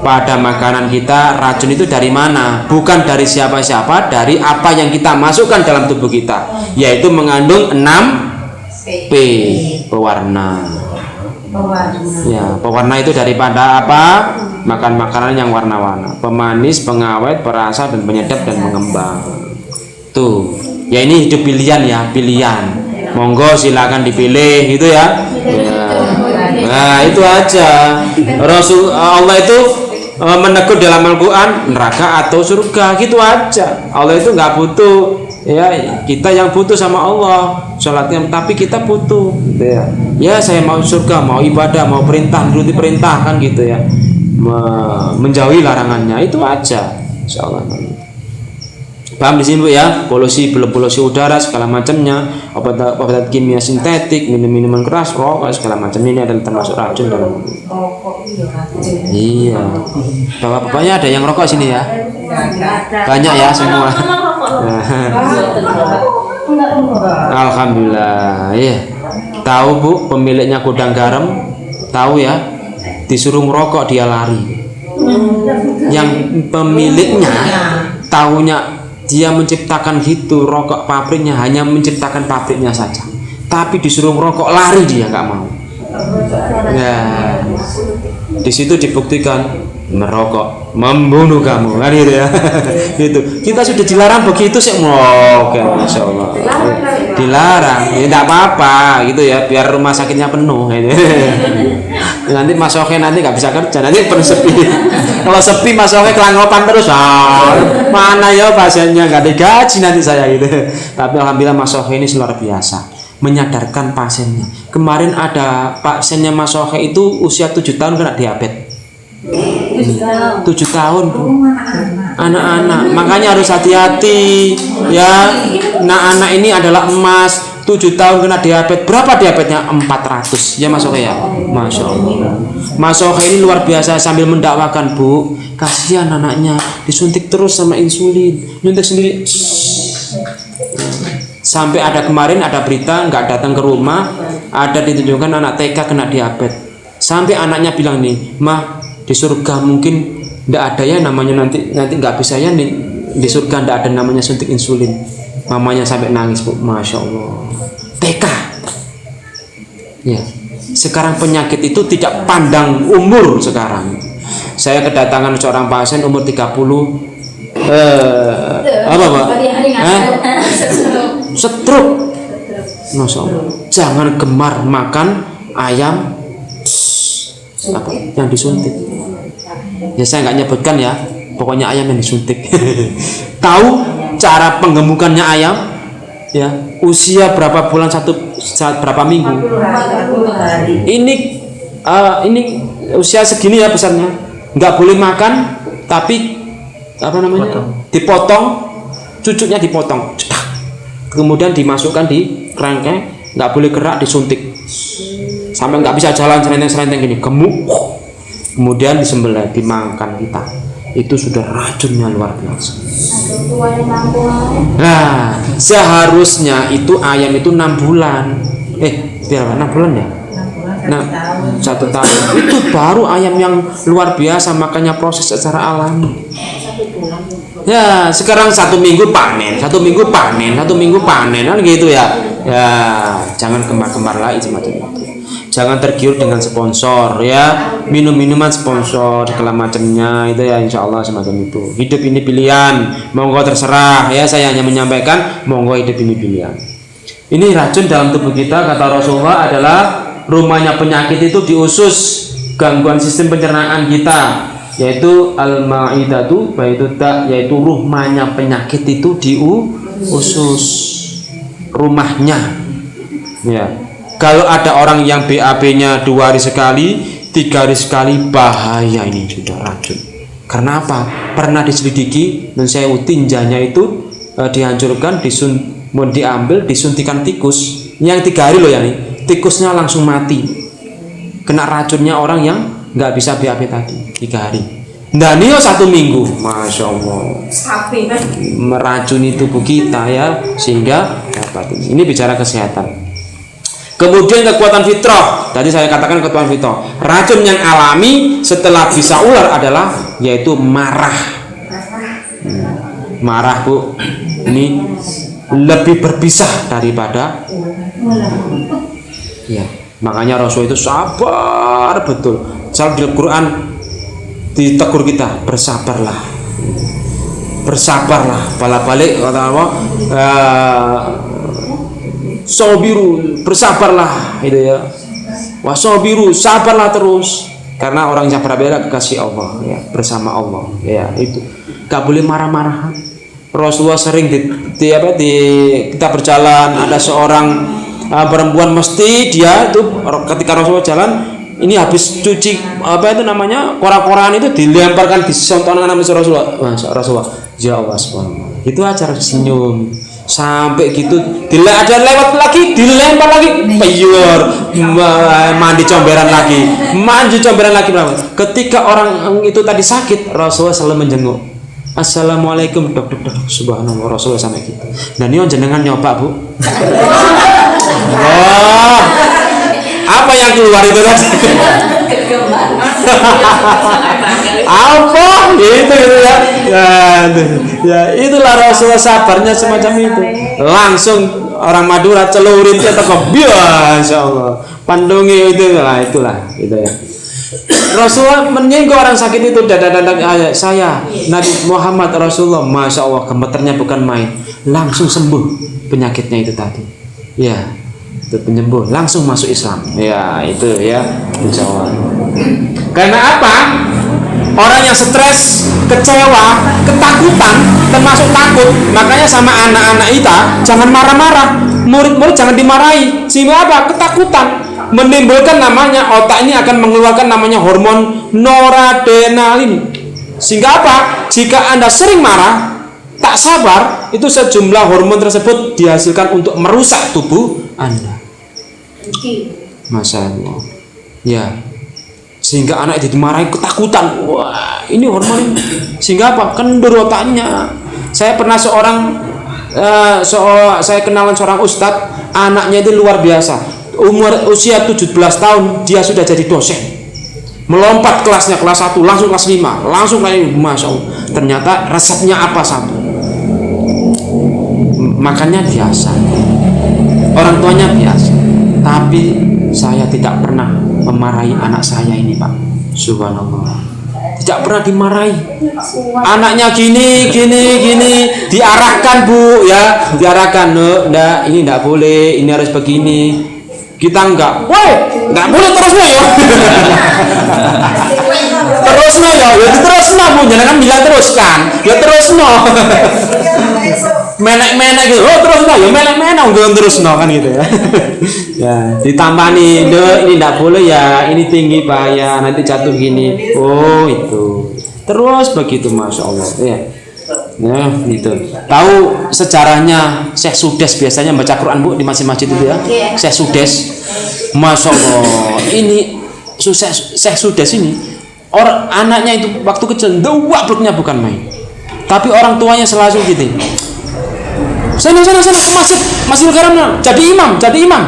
pada makanan kita racun itu dari mana? Bukan dari siapa-siapa, dari apa yang kita masukkan dalam tubuh kita, yaitu mengandung 6P, pewarna. Ya, pewarna itu daripada apa? Makan makanan yang warna-warna, pemanis, pengawet, perasa dan penyedap dan pengembang. Tuh, ya ini hidup pilihan ya, pilihan. monggo silakan dipilih gitu ya. Nah itu aja. Rasul Allah itu menegur dalam Al-Quran neraka atau surga gitu aja. Allah itu nggak butuh ya, kita yang butuh sama Allah sholatnya, tapi kita butuh gitu ya. Ya saya mau surga, mau ibadah, mau perintah, nuruti perintah kan gitu ya, menjauhi larangannya itu aja insyaallah. Paham di sini Bu ya? Polusi, belum polusi udara segala macamnya, obat kimia sintetik, minuman keras, rokok segala macam ini adalah termasuk racun dalam. Iya. Bapak-bapaknya ada yang rokok sini ya? Banyak ya semua. Alhamdulillah. Iya. Tahu Bu pemiliknya gudang garam? Tahu ya? Disuruh merokok dia lari. Yang pemiliknya tahunya dia menciptakan gitu rokok pabriknya, hanya menciptakan pabriknya saja, tapi disuruh merokok lari dia nggak mau. Nah, di situ dibuktikan merokok membunuh kamu kan gitu ya. Gitu. Kita sudah dilarang begitu sih merokok, masya Allah. Dilarang, ya tidak apa-apa gitu ya, biar rumah sakitnya penuh. Gitu. Nanti Mas Oke nanti nggak bisa kerja, nanti penuh sepi. Kalau sepi Mas Oke kelangopan terus, mana ya pasiennya nggak digaji nanti saya gitu. Tapi alhamdulillah Mas Oke ini luar biasa, menyadarkan pasiennya. Kemarin ada pasiennya Mas Oke itu usia 7 tahun kena diabetes. 7 tahun anak-anak, makanya harus hati-hati ya. Nah anak ini adalah emas. 7 tahun kena diabetes. Berapa diabetesnya? 400 ya Mas Oke ya. Masya Allah. Mas Oke ini luar biasa sambil mendakwakan Bu, kasihan anaknya disuntik terus sama insulin, nyuntik sendiri. Sampai ada kemarin ada berita nggak datang ke rumah, ada ditunjukkan anak TK kena diabetes. Sampai anaknya bilang nih, mah di surga mungkin nggak ada ya namanya, nanti nggak bisa ya di surga nggak ada namanya suntik insulin. Mamanya sampai nangis Bu, masya Allah. TK ya. Sekarang penyakit itu tidak pandang umur sekarang. Saya kedatangan seorang pasien umur 30 apa Pak? Stroke. Masya Allah. Jangan gemar makan ayam apa yang disuntik. Ya saya nggak nyebutkan ya, pokoknya ayam yang disuntik. Tahu cara penggemukannya ayam? Ya, usia berapa bulan, berapa minggu? Ini usia segini ya besarnya, nggak boleh makan, tapi apa namanya? Dipotong, cucunya dipotong, kemudian dimasukkan di kerangkeng, nggak boleh gerak, disuntik, sampai nggak bisa jalan serenteng gini, gemuk, kemudian disembelih, dimakan kita. Itu sudah racunnya luar biasa. Nah, seharusnya itu ayam itu 6 bulan. Berapa? 6 bulan ya? Nah, 1 tahun. Itu baru ayam yang luar biasa, makanya proses secara alami. Ya, sekarang 1 minggu panen, 1 minggu panen, 1 minggu panen kan gitu ya. Ya, jangan kembar-kembar lagi semacam itu. Jangan tergiur dengan sponsor ya, minuman sponsor segala macamnya itu ya, insya Allah semacam itu. Hidup ini pilihan, monggo terserah ya, saya hanya menyampaikan monggo hidup ini pilihan. Ini racun dalam tubuh kita, kata Rasulullah, adalah rumahnya penyakit itu di usus, gangguan sistem pencernaan kita, yaitu al-ma'idatu baitut, yaitu rumahnya penyakit itu di usus, rumahnya ya. Kalau ada orang yang BAB-nya 2 hari sekali, 3 hari sekali, bahaya, ini sudah racun. Karena apa? Pernah diselidiki dan saya tinjanya itu dihancurkan, diambil, disuntikan tikus. Yang 3 hari loh ya nih, tikusnya langsung mati. Kena racunnya orang yang nggak bisa BAB tadi 3 hari. Dan ini 1 minggu, masya Allah, meracuni tubuh kita ya, sehingga dapat ini bicara kesehatan. Kemudian kekuatan fitrah, tadi saya katakan kekuatan fitrah. Racun yang alami setelah bisa ular adalah yaitu marah. Marah Bu, ini lebih berpisah daripada ya. Makanya Rasul itu sabar betul. Kalau di Quran ditegur kita, bersabarlah, bersabarlah. Balik kata Allah, Sobiru, bersabarlah gitu ya. Wasobiru, sabarlah terus. Karena orang yang berbeda kekasih Allah ya, bersama Allah ya, itu gak boleh marah-marahan. Rasulullah sering kita berjalan, ada seorang perempuan, mesti dia itu ketika Rasulullah jalan ini habis cuci korak-korakan itu dilemparkan, disontonkan sama Rasulullah. Ya Allah subhanallah, itu acara senyum sampai gitu, ada lewat lagi dilempar lagi, peyur, mandi comberan lagi. Ketika orang itu tadi sakit, Rasulullah selalu menjenguk, assalamualaikum dok. Subhanallah, Rasulullah sampai gitu. Dan ini jenengan nyoba bu. Oh, apa yang keluar itu tadi? Apa gitu ya. Ya itulah Rasulullah sabarnya semacam itu. Langsung orang Madura celurit ya teko insyaallah. Pandungi itu lah, itulah gitu ya. Rasulullah menyinggung orang sakit itu, saya Nabi Muhammad Rasulullah, masya Allah, gemeternya bukan main, langsung sembuh penyakitnya itu tadi. Ya, itu penyembuh, langsung masuk Islam. Ya, itu ya, insya Allah. Karena apa? Orang yang stres, kecewa, ketakutan, termasuk takut, makanya sama anak-anak kita jangan marah-marah, murid-murid jangan dimarahi. Sehingga apa? Ketakutan menimbulkan namanya, otak ini akan mengeluarkan namanya hormon noradrenalin. Sehingga apa? Jika Anda sering marah, tak sabar, itu sejumlah hormon tersebut dihasilkan untuk merusak tubuh Anda. Masya Allah. Ya. Sehingga anak itu dimarahi, ketakutan. Wah, ini hormon ini. Sehingga apa? Kendur otaknya. Saya pernah saya kenalan seorang ustadz, anaknya itu luar biasa. Usia 17 tahun dia sudah jadi dosen, melompat kelasnya, kelas 1 langsung kelas 5 langsung kayak masya Allah. Ternyata resepnya apa? Satu, makannya biasa, orang tuanya biasa, tapi saya tidak pernah memarahi anak saya ini pak, subhanallah, tidak pernah dimarahi. Anaknya gini diarahkan bu ya, diarahkan, enggak, ini enggak boleh, ini harus begini. Kita enggak, woi, enggak boleh terusnya ya. Terusnya ya, terusnya bu, jangan bilang teruskan, ya terusnya. Menek-menek gitu, oh terusnya, ya menek-menek, enggak terusnya kan gitu ya. Ya, ditambah nih, ini enggak boleh ya, ini tinggi bahaya, nanti jatuh gini. Oh itu, terus begitu masya Allah ya. Nah, gitu. Tahu sejarahnya Syekh Sudes biasanya baca Quran bu di masjid-masjid itu ya. Syekh Sudes, masya Allah. Ini Syekh Sudes ini orang anaknya itu waktu kecil dua bloknya bukan main. Tapi orang tuanya selalu gitu. Sana ke masjid Garam, jadi imam.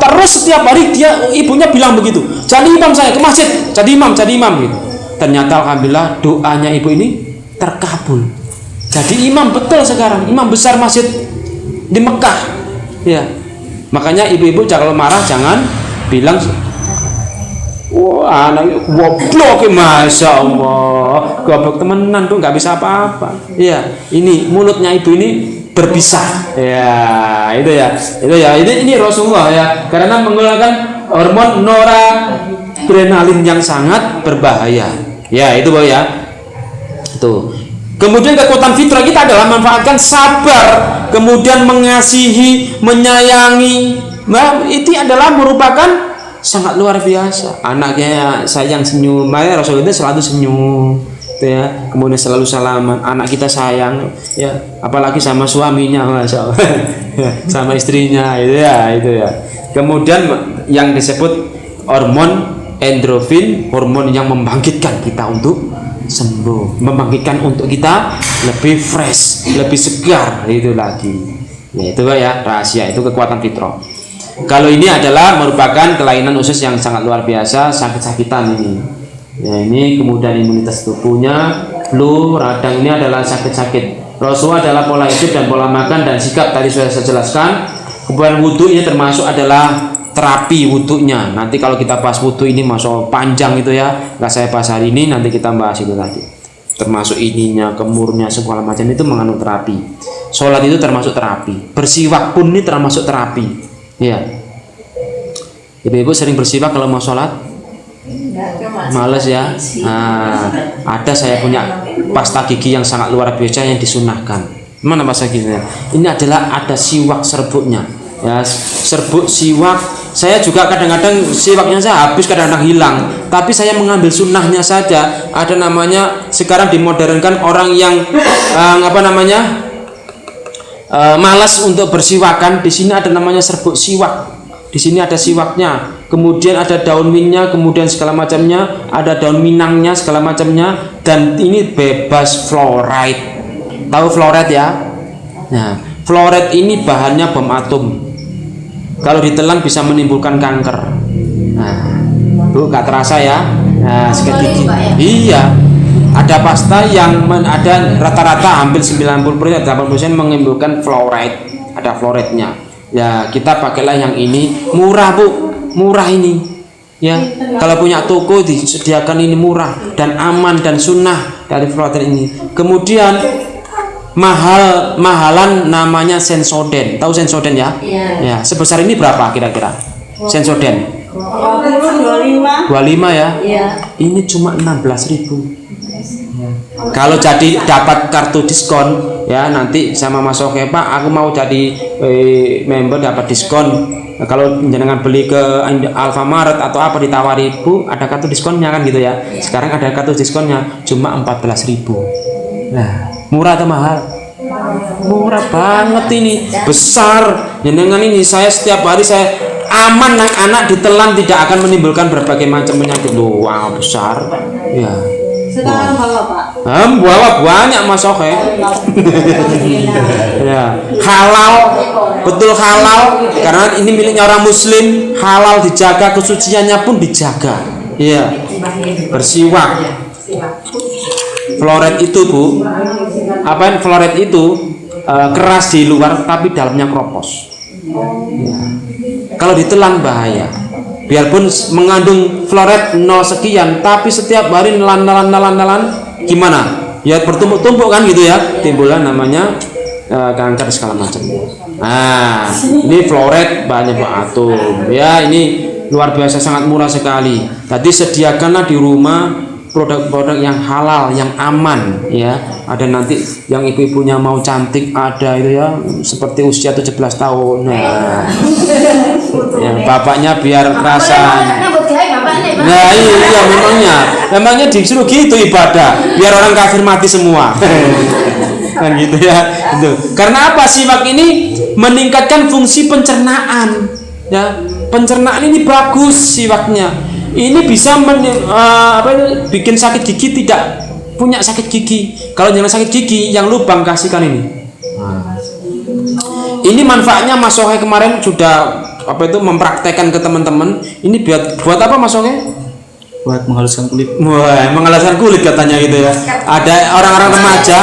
Terus setiap hari ibunya bilang begitu. Jadi imam saya ke masjid, jadi imam gitu. Ternyata alhamdulillah doanya ibu ini terkabul. Jadi imam betul sekarang, imam besar masjid di Mekah. Ya. Makanya ibu-ibu kalau marah jangan bilang, wah anak goblok, masya Allah, goblok temenan tuh nggak bisa apa-apa. Ya, ini mulutnya ibu ini berbisa. Ya, itu ya. Ini Rasulullah ya, karena mengeluarkan hormon noradrenalin yang sangat berbahaya. Ya, itu Boy ya. Tuh. Kemudian kekuatan fitrah kita adalah manfaatkan sabar, kemudian mengasihi, menyayangi. Nah, itu adalah merupakan sangat luar biasa. Anaknya sayang senyum, makanya Rasul itu selalu senyum, gitu ya. Kemudian selalu salaman. Anak kita sayang, ya, apalagi sama suaminya, masya Allah, sama istrinya, itu ya. Kemudian yang disebut hormon endorfin, hormon yang membangkitkan kita untuk sembuh, membangkitkan untuk kita lebih fresh, lebih segar, itu lagi. Ya itu ya rahasia, itu kekuatan fitrah. Kalau ini adalah merupakan kelainan usus yang sangat luar biasa, sakit-sakitan ini. Ya ini kemudian imunitas tubuhnya, flu, radang, ini adalah sakit-sakit. Rasulullah adalah pola hidup dan pola makan dan sikap tadi sudah saya jelaskan. Kemudian wudhu ini termasuk adalah terapi wudhunya. Nanti kalau kita bahas wudhu ini masuk panjang itu ya, nggak saya bahas hari ini, nanti kita bahas itu tadi. termasuk ininya, kemurnya, segala macam itu mengandung terapi. Sholat itu termasuk terapi, bersiwak pun ini termasuk terapi. Ya, ibu-ibu sering bersiwak kalau mau sholat? Males ya. Nah, ada saya punya pasta gigi yang sangat luar biasa yang disunahkan. Mana pasta giginya? Ini adalah ada siwak serbuknya. Ya, serbuk siwak. Saya juga kadang-kadang siwaknya saya habis, kadang-kadang hilang. Tapi saya mengambil sunnahnya saja. Ada namanya sekarang dimodernkan orang yang malas untuk bersiwakan. Di sini ada namanya serbuk siwak. Di sini ada siwaknya, kemudian ada daun mintnya, kemudian segala macamnya, ada daun minangnya segala macamnya, dan ini bebas fluoride. Tahu fluoride ya? Nah, fluoride ini bahannya bom atom. Kalau ditelan bisa menimbulkan kanker. Nah, Bu, gak terasa ya? Nah, sikat gigi. Iya. Ada pasta yang ada rata-rata hampir 90% 80% menimbulkan fluoride. Ada fluoride-nya. Ya, kita pakailah yang ini, murah Bu, murah ini. Ya, kalau punya toko disediakan ini murah dan aman dan sunnah dari fluoride ini. Kemudian mahalan namanya Sensoden. Tahu Sensoden ya? Ya, sebesar ini berapa kira-kira? Sensoden 25 ya? Iya. Ini cuma 16.000. Kalau jadi dapat kartu diskon ya, nanti sama Mas Oke, Pak, aku mau jadi member dapat diskon. Nah, kalau jenengan beli ke Alfamart atau apa ditawari, Bu, ada kartu diskonnya kan gitu ya. Sekarang ada kartu diskonnya cuma 14.000. Nah, murah atau mahal? Murah banget ini, besar. Jenengan ini saya setiap hari saya aman, anak ditelan tidak akan menimbulkan berbagai macam penyakit. Wow, besar. Ya. Sekarang bawa Pak. Bawa banyak Mas Oke. Ya, halal, betul halal, karena ini miliknya orang Muslim, halal dijaga, kesuciannya pun dijaga. Iya, bersiwak. Fluoride itu Bu, apa yang fluoride itu keras di luar tapi dalamnya kropos. Ya. Kalau ditelan bahaya. Biarpun mengandung fluoride 0 sekian, tapi setiap hari nelan gimana? Ya bertumpuk-tumpuk kan gitu ya, timbullah namanya kanker segala macam. Nah, ini fluoride banyak atom. Ya, ini luar biasa, sangat murah sekali. Tadi sediakanlah di rumah produk-produk yang halal, yang aman ya. Ada nanti yang ibu-ibunya mau cantik, ada itu ya, seperti usia 17 tahun. Nah, ya, bapaknya biar kerasan. Nah, iya memangnya disuruh gitu ibadah, biar orang kafir mati semua. Kan gitu ya. Itu. Karena apa? Siwak ini meningkatkan fungsi pencernaan. Ya, pencernaan ini bagus siwaknya. Ini bisa bikin sakit gigi, tidak punya sakit gigi. Kalau jangan sakit gigi yang lubang kasihkan ini. Ini manfaatnya Mas Sohe kemarin sudah mempraktekkan ke teman-teman. Ini buat apa Mas Sohe? Buat menghaluskan kulit. Wah, menghaluskan kulit katanya gitu ya. Ada orang-orang remaja.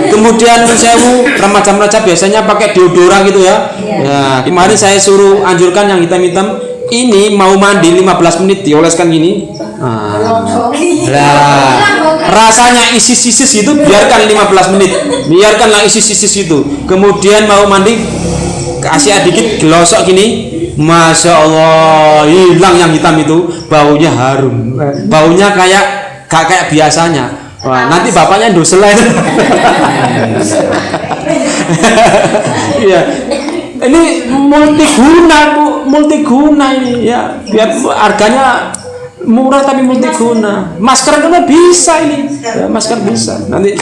Kemudian sewu remaja-remaja biasanya pakai deodoran gitu ya. Ya, kemarin saya suruh anjurkan yang hitam-hitam. Ini mau mandi 15 menit dioleskan gini. Rasanya isis-isis itu biarkan 15 menit. Biarkanlah isis-isis itu. Kemudian mau mandi kasih dikit gelosok gini. Masya Allah, hilang yang hitam itu, baunya harum. Baunya gak kayak biasanya. Wah, nanti bapaknya dosel. Iya. Ini multiguna Bu, multiguna ini ya, biar harganya murah tapi multiguna. Masker kan bisa ini, ya, masker bisa. Nanti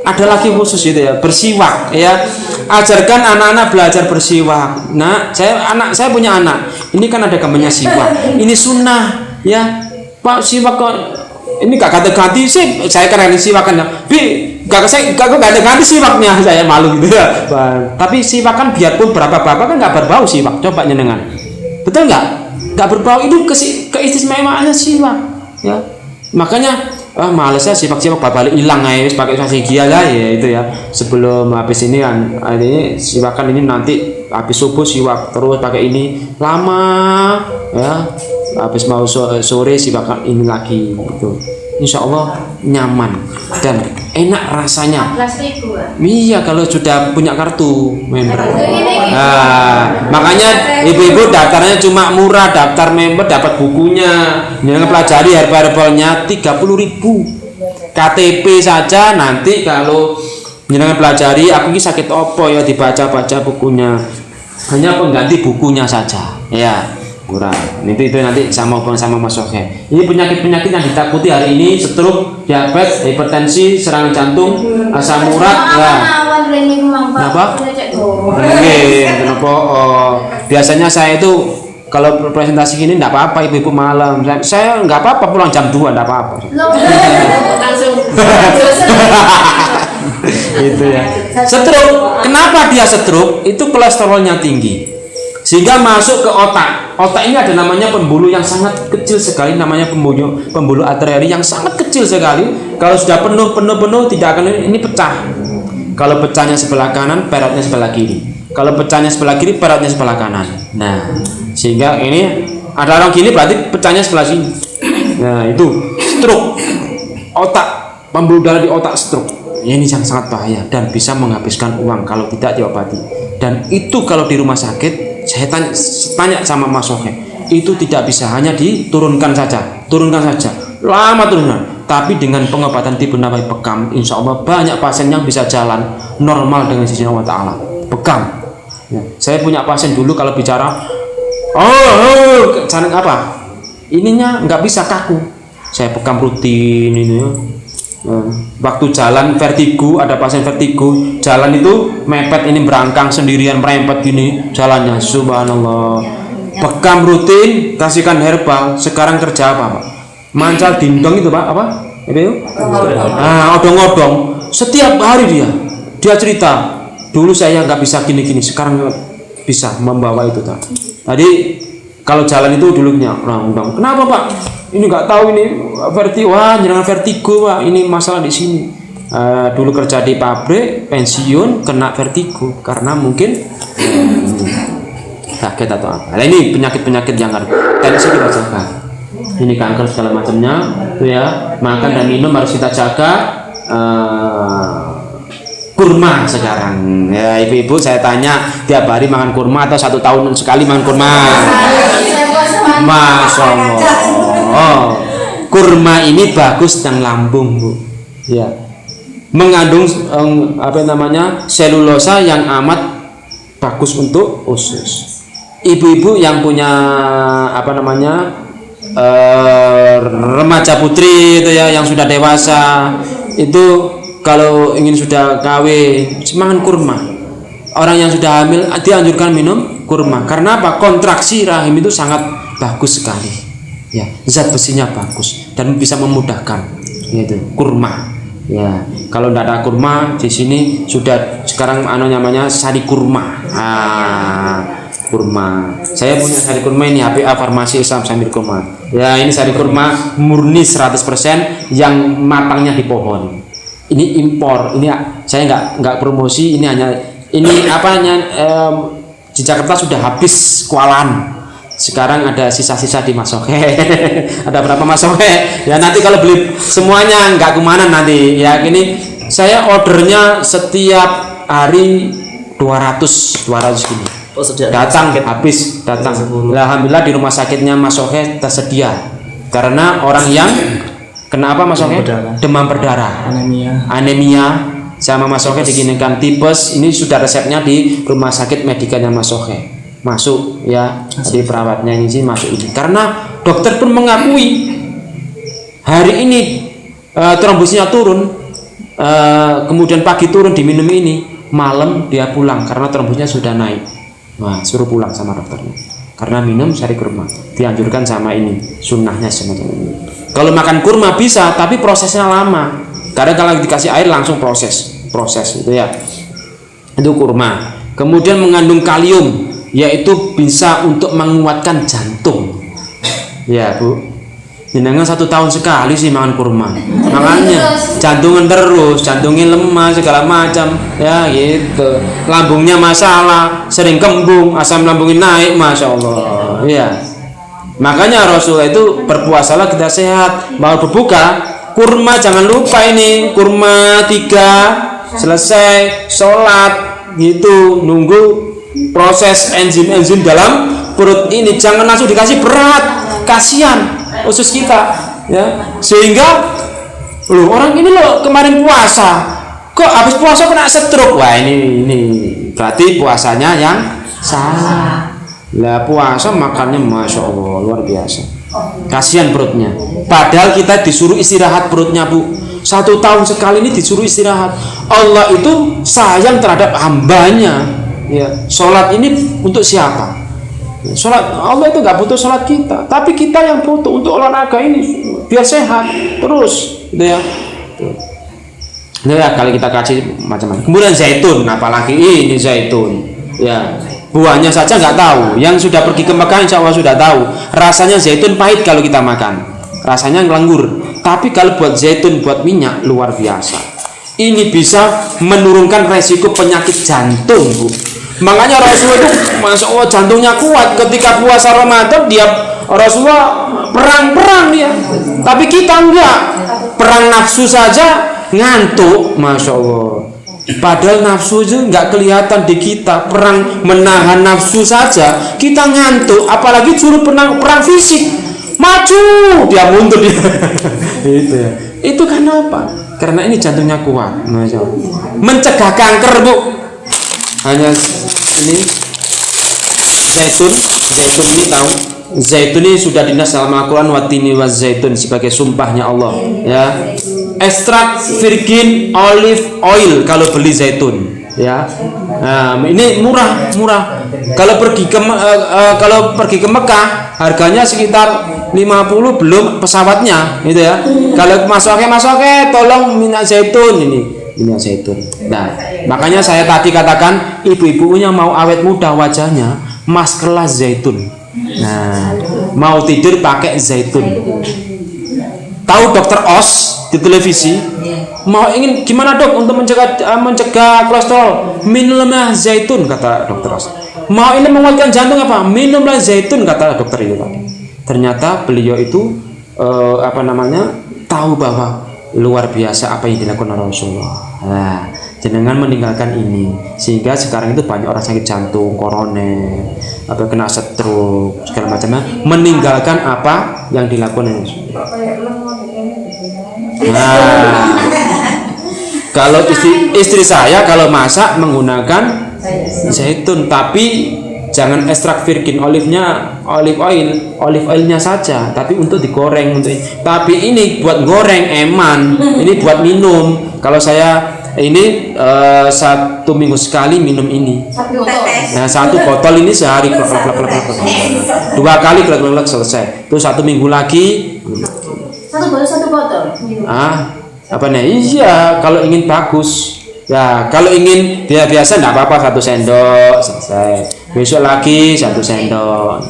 ada lagi khusus itu ya, bersiwak ya. Ajarkan anak-anak belajar bersiwak. Nah, saya punya anak. Ini kan ada gambarnya siwak. Ini sunnah ya. Pak, siwak kok ini gak ganti-ganti sih, saya keren siwakan ya. Gak ganti siwaknya, saya malu gitu ya. Tapi siwak kan biarpun berapa kan nggak berbau siwak. Coba nyenengan, betul nggak? Nggak berbau, itu keistimewaannya siwak ya. Makanya males ya siwak balik hilang aja, pakai gigi aja ya itu ya. Sebelum habis ini kan, ini siwakan ini nanti habis subuh siwak terus pakai ini lama ya. Habis mau sore siwakan ini lagi gitu insya Allah nyaman dan enak rasanya. 14.000. Iya, kalau sudah punya kartu member. Nah, makanya ibu-ibu daftarnya cuma murah, daftar member dapat bukunya, yang pelajari herbalnya 30.000. KTP saja nanti kalau jenengan pelajari aku ini sakit opo ya dibaca-baca bukunya. Hanya pengganti bukunya saja. Ya, murah. Itu nanti sama Mas Sohe. Ini penyakit-penyakit yang ditakuti hari ini: stroke, diabetes, hipertensi, serangan jantung, asam urat. Ya. Kenapa? Kenapa? Biasanya saya itu kalau presentasi gini enggak apa-apa, ibu-ibu malam. Saya enggak apa-apa pulang jam 2 enggak apa-apa. Langsung. Itu ya. Stroke. Kenapa dia stroke? Itu kolesterolnya tinggi. Sehingga masuk ke otak. Otak ini ada namanya pembuluh yang sangat kecil sekali, namanya pembuluh arteri yang sangat kecil sekali. Kalau sudah penuh tidak akan ini pecah. Kalau pecahnya sebelah kanan, perutnya sebelah kiri. Kalau pecahnya sebelah kiri, perutnya sebelah kanan. Nah, sehingga ini ada orang gini berarti pecahnya sebelah sini. Nah, itu stroke. Otak, pembuluh darah di otak stroke. Ini sangat bahaya dan bisa menghabiskan uang kalau tidak diobati. Dan itu kalau di rumah sakit, saya tanya sama Mas Sohe, itu tidak bisa hanya diturunkan saja, lama turunkan. Tapi dengan pengobatan tipe nabawi bekam, insya Allah banyak pasien yang bisa jalan normal dengan izin Allah Ta'ala. Bekam. Ya, saya punya pasien dulu kalau bicara, cara apa? Ininya nggak bisa, kaku. Saya bekam rutin ini. Waktu jalan vertigo, ada pasien vertigo, jalan itu mepet, ini berangkang sendirian merempet gini jalannya, subhanallah. Bekam rutin, kasihkan herbal. Sekarang kerja apa, Pak? Mancal dindong itu, Pak, apa? Itu? Odong-odong. Setiap hari dia cerita, dulu saya nggak bisa gini-gini, sekarang bisa membawa itu tadi. Kalau jalan itu dulunya orang-orang, kenapa Pak? Ini nggak tahu ini vertigo, jangan vertigo Pak, ini masalah di sini. Dulu kerja di pabrik, pensiun kena vertigo karena mungkin sakit atau apa. Nah, ini penyakit-penyakit yang harus tensi kita jaga. Ini kanker segala macamnya, tuh ya. Makan dan minum harus kita jaga. Kurma sekarang ya, ibu-ibu saya tanya tiap hari makan kurma atau 1 tahun sekali makan kurma? Masya Allah. Kurma ini bagus dan lambung, Bu. Ya, mengandung selulosa yang amat bagus untuk usus. Ibu-ibu yang punya remaja putri itu ya, yang sudah dewasa itu, kalau ingin sudah kawin, makan kurma. Orang yang sudah hamil dianjurkan minum kurma. Karena apa? Kontraksi rahim itu sangat bagus sekali. Ya, zat besinya bagus dan bisa memudahkan. Yaitu kurma. Ya, kalau tidak ada kurma di sini sudah sekarang namanya sari kurma. Kurma. Saya punya sari kurma ini, HPA Farmasi Islam Sambil Kurma. Ya, ini sari kurma murni 100% yang matangnya di pohon. Ini impor, ini saya nggak promosi, ini hanya di Jakarta sudah habis kualan. Sekarang ada sisa-sisa di Mas Sohe. Ada berapa Mas Sohe? Ya nanti kalau beli semuanya nggak kemana nanti. Ya ini saya ordernya setiap hari 200 gini. Datang habis datang. Alhamdulillah di rumah sakitnya Mas Sohe tersedia. Karena orang yang kenapa Mas Sohe? Demam berdarah, anemia sama Mas Sohe diginikan tipes. Ini sudah resepnya di rumah sakit medikalnya Mas Sohe. Masuk ya, jadi perawatnya ini sih masuk ini. Karena dokter pun mengakui hari ini trombosnya turun, kemudian pagi turun diminum ini, malam dia pulang karena trombosnya sudah naik. Wah, suruh pulang sama dokternya. Karena minum sari kurma, dianjurkan sama ini, sunnahnya semacam ini. Kalau makan kurma bisa, tapi prosesnya lama. Karena kalau dikasih air langsung proses itu ya. Itu kurma. Kemudian mengandung kalium, yaitu bisa untuk menguatkan jantung. Ya Bu, jenengan 1 tahun sekali sih makan kurma. Makanya jantungan terus, jantungnya lemah segala macam. Ya gitu. Lambungnya masalah, sering kembung, asam lambungnya naik, masya Allah. Ya. Makanya Rasulullah itu berpuasalah kita sehat, mau berbuka kurma jangan lupa ini, kurma 3 selesai sholat gitu, nunggu proses enzim-enzim dalam perut ini, jangan langsung dikasih berat, kasihan usus kita ya. Sehingga loh, orang ini loh kemarin puasa kok habis puasa kena stroke, wah ini berarti puasanya yang salah. Lah puasa makannya masya Allah luar biasa, kasihan perutnya, padahal kita disuruh istirahat perutnya Bu. 1 tahun sekali ini disuruh istirahat. Allah itu sayang terhadap hambanya ya. Sholat ini untuk siapa? Sholat, Allah itu nggak butuh sholat kita, tapi kita yang butuh untuk olahraga ini biar sehat terus gitu ya. Nah ya, kalau kita kasih macam-macam. Kemudian zaitun, apalagi ini zaitun ya, buahnya saja nggak tahu. Yang sudah pergi ke Mekah insya Allah sudah tahu rasanya zaitun pahit kalau kita makan, rasanya ngelanggur. Tapi kalau buat zaitun, buat minyak, luar biasa. Ini bisa menurunkan resiko penyakit jantung Bu. Makanya Rasulullah itu masya Allah jantungnya kuat. Ketika puasa Ramadan dia Rasulullah perang dia, tapi kita enggak. Perang nafsu saja ngantuk, masya Allah. Padahal nafsu itu nggak kelihatan di kita. Perang menahan nafsu saja kita ngantuk, apalagi suruh perang fisik, maju dia mundur dia. Itu ya. Itu karena apa? Karena ini jantungnya kuat, masya Allah. Mencegah kanker Bu. Hanya ini zaitun ini tahu. Zaitun ini sudah dinas dalam Al-Quran, watini wa zaitun sebagai sumpahnya Allah ya. Ekstrak virgin olive oil kalau beli zaitun ya. Nah, ini murah. Kalau pergi ke Mekah harganya sekitar 50 belum pesawatnya gitu ya. Kalau masuknya tolong minyak zaitun ini. Minyak zaitun. Nah, makanya saya tadi katakan ibu-ibunya mau awet muda wajahnya, maskerlah zaitun. Nah, mau tidur pakai zaitun. Tahu Dokter Oz di televisi? Mau ingin gimana Dok untuk mencegah kolesterol? Minumlah zaitun kata Dokter Oz. Mau ini menguatkan jantung apa? Minumlah zaitun kata dokter itu. Ternyata beliau itu tahu bahwa luar biasa apa yang dilakukan Rasulullah. Nah, jenengan meninggalkan ini sehingga sekarang itu banyak orang sakit jantung, koroner, atau kena stroke segala macamnya, meninggalkan apa yang dilakukan Rasulullah. Nah, kalau istri saya kalau masak menggunakan zaitun, tapi jangan ekstrak virgin olive oilnya saja, tapi untuk digoreng tapi ini buat goreng eman, ini buat minum. Kalau saya ini 1 minggu sekali minum ini. Nah, 1 botol ini sehari 2 kali selesai. Itu 1 minggu lagi. 1 botol. Apa nih? Iya, kalau ingin bagus. Ya, kalau ingin biasa enggak apa-apa 1 sendok selesai. Besok lagi 1 sendok.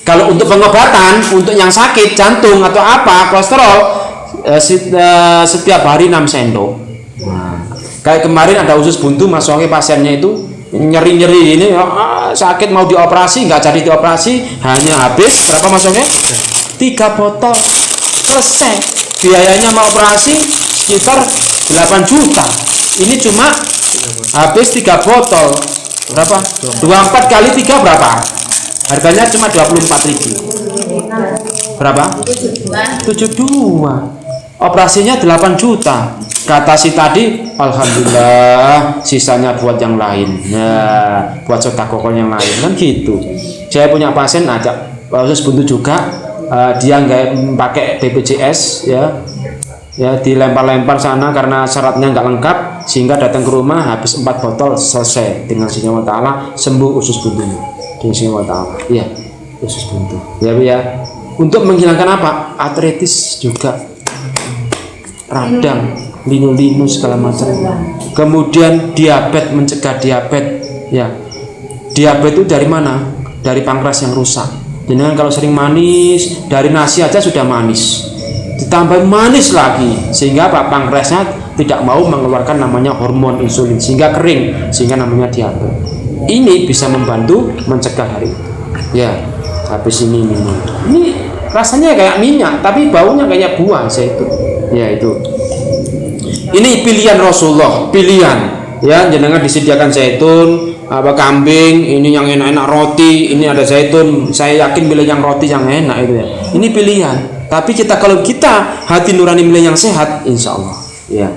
Kalau untuk pengobatan, untuk yang sakit jantung atau apa, kolesterol, setiap hari 6 sendok. Nah, kayak kemarin ada usus buntu, masuknya pasiennya itu nyeri ini, sakit mau dioperasi, nggak jadi dioperasi, hanya habis berapa masuknya? 3 botol selesai. Biayanya mau operasi sekitar 8 juta. Ini cuma habis 3 botol. Berapa? 24 kali 3 berapa? Harganya cuma 24.000. Berapa? 72. Operasinya 8 juta. Kata si tadi, alhamdulillah, sisanya buat yang lain. Ya, buat sedekah yang lain kan gitu. Saya punya pasien ajak usus buntu juga, dia nggak pakai BPJS ya dilempar-lempar sana karena syaratnya nggak lengkap, sehingga datang ke rumah habis 4 botol selesai, dengan sinyal ta'ala sembuh usus buntunya dengan sinyal ta'ala. Iya, usus buntu ya Bu ya. Untuk menghilangkan apa? Artritis juga, radang, linu-linu segala macam. Kemudian diabetes, mencegah diabetes ya. Diabetes itu dari mana? Dari pankreas yang rusak. Jangan kalau sering manis, dari nasi aja sudah manis, ditambah manis lagi, sehingga apa? Pankreasnya tidak mau mengeluarkan namanya hormon insulin, sehingga kering, sehingga namanya diabetes. Ini bisa membantu mencegah dari itu ya. Habis ini rasanya kayak minyak tapi baunya kayak buah zaitun. Ya itu. Ini pilihan Rasulullah, pilihan. Ya, jenengan disediakan zaitun, apa kambing, ini yang enak-enak roti, ini ada zaitun. Saya yakin milih yang roti yang enak itu ya. Ini pilihan. Tapi kalau kita hati nurani milih yang sehat, insya Allah. Ya.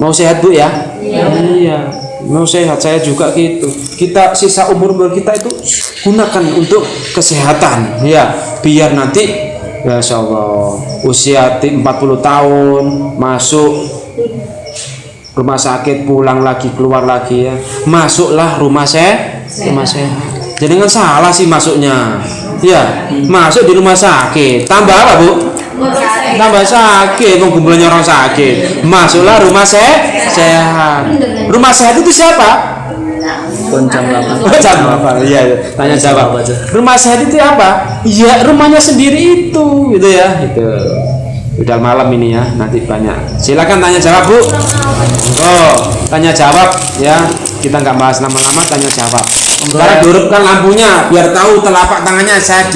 Mau sehat Bu ya? Iya. Mau sehat, saya juga gitu. Kita sisa umur kita itu gunakan untuk kesehatan, ya. Biar nanti, ya insya Allah, usia 40 tahun masuk rumah sakit, pulang lagi, keluar lagi ya. Masuklah rumah sehat. Jadi nggak salah sih masuknya. Ya, masuk di rumah sakit. Tambah apa Bu? Tambah sakit, kumpulannya orang sakit. Masuklah rumah sehat. Rumah sehat itu siapa? Jam 8. Jam apa? Iya, tanya jawab aja. Rumah sehat itu apa? Iya, rumahnya sendiri itu, gitu ya. Gitu. Udah malam ini ya, nanti banyak. Silakan tanya jawab Bu. Oh, tanya jawab ya. Kita nggak bahas lama-lama, tanya jawab. Sekarang dihidupkan lampunya biar tahu telapak tangannya saya.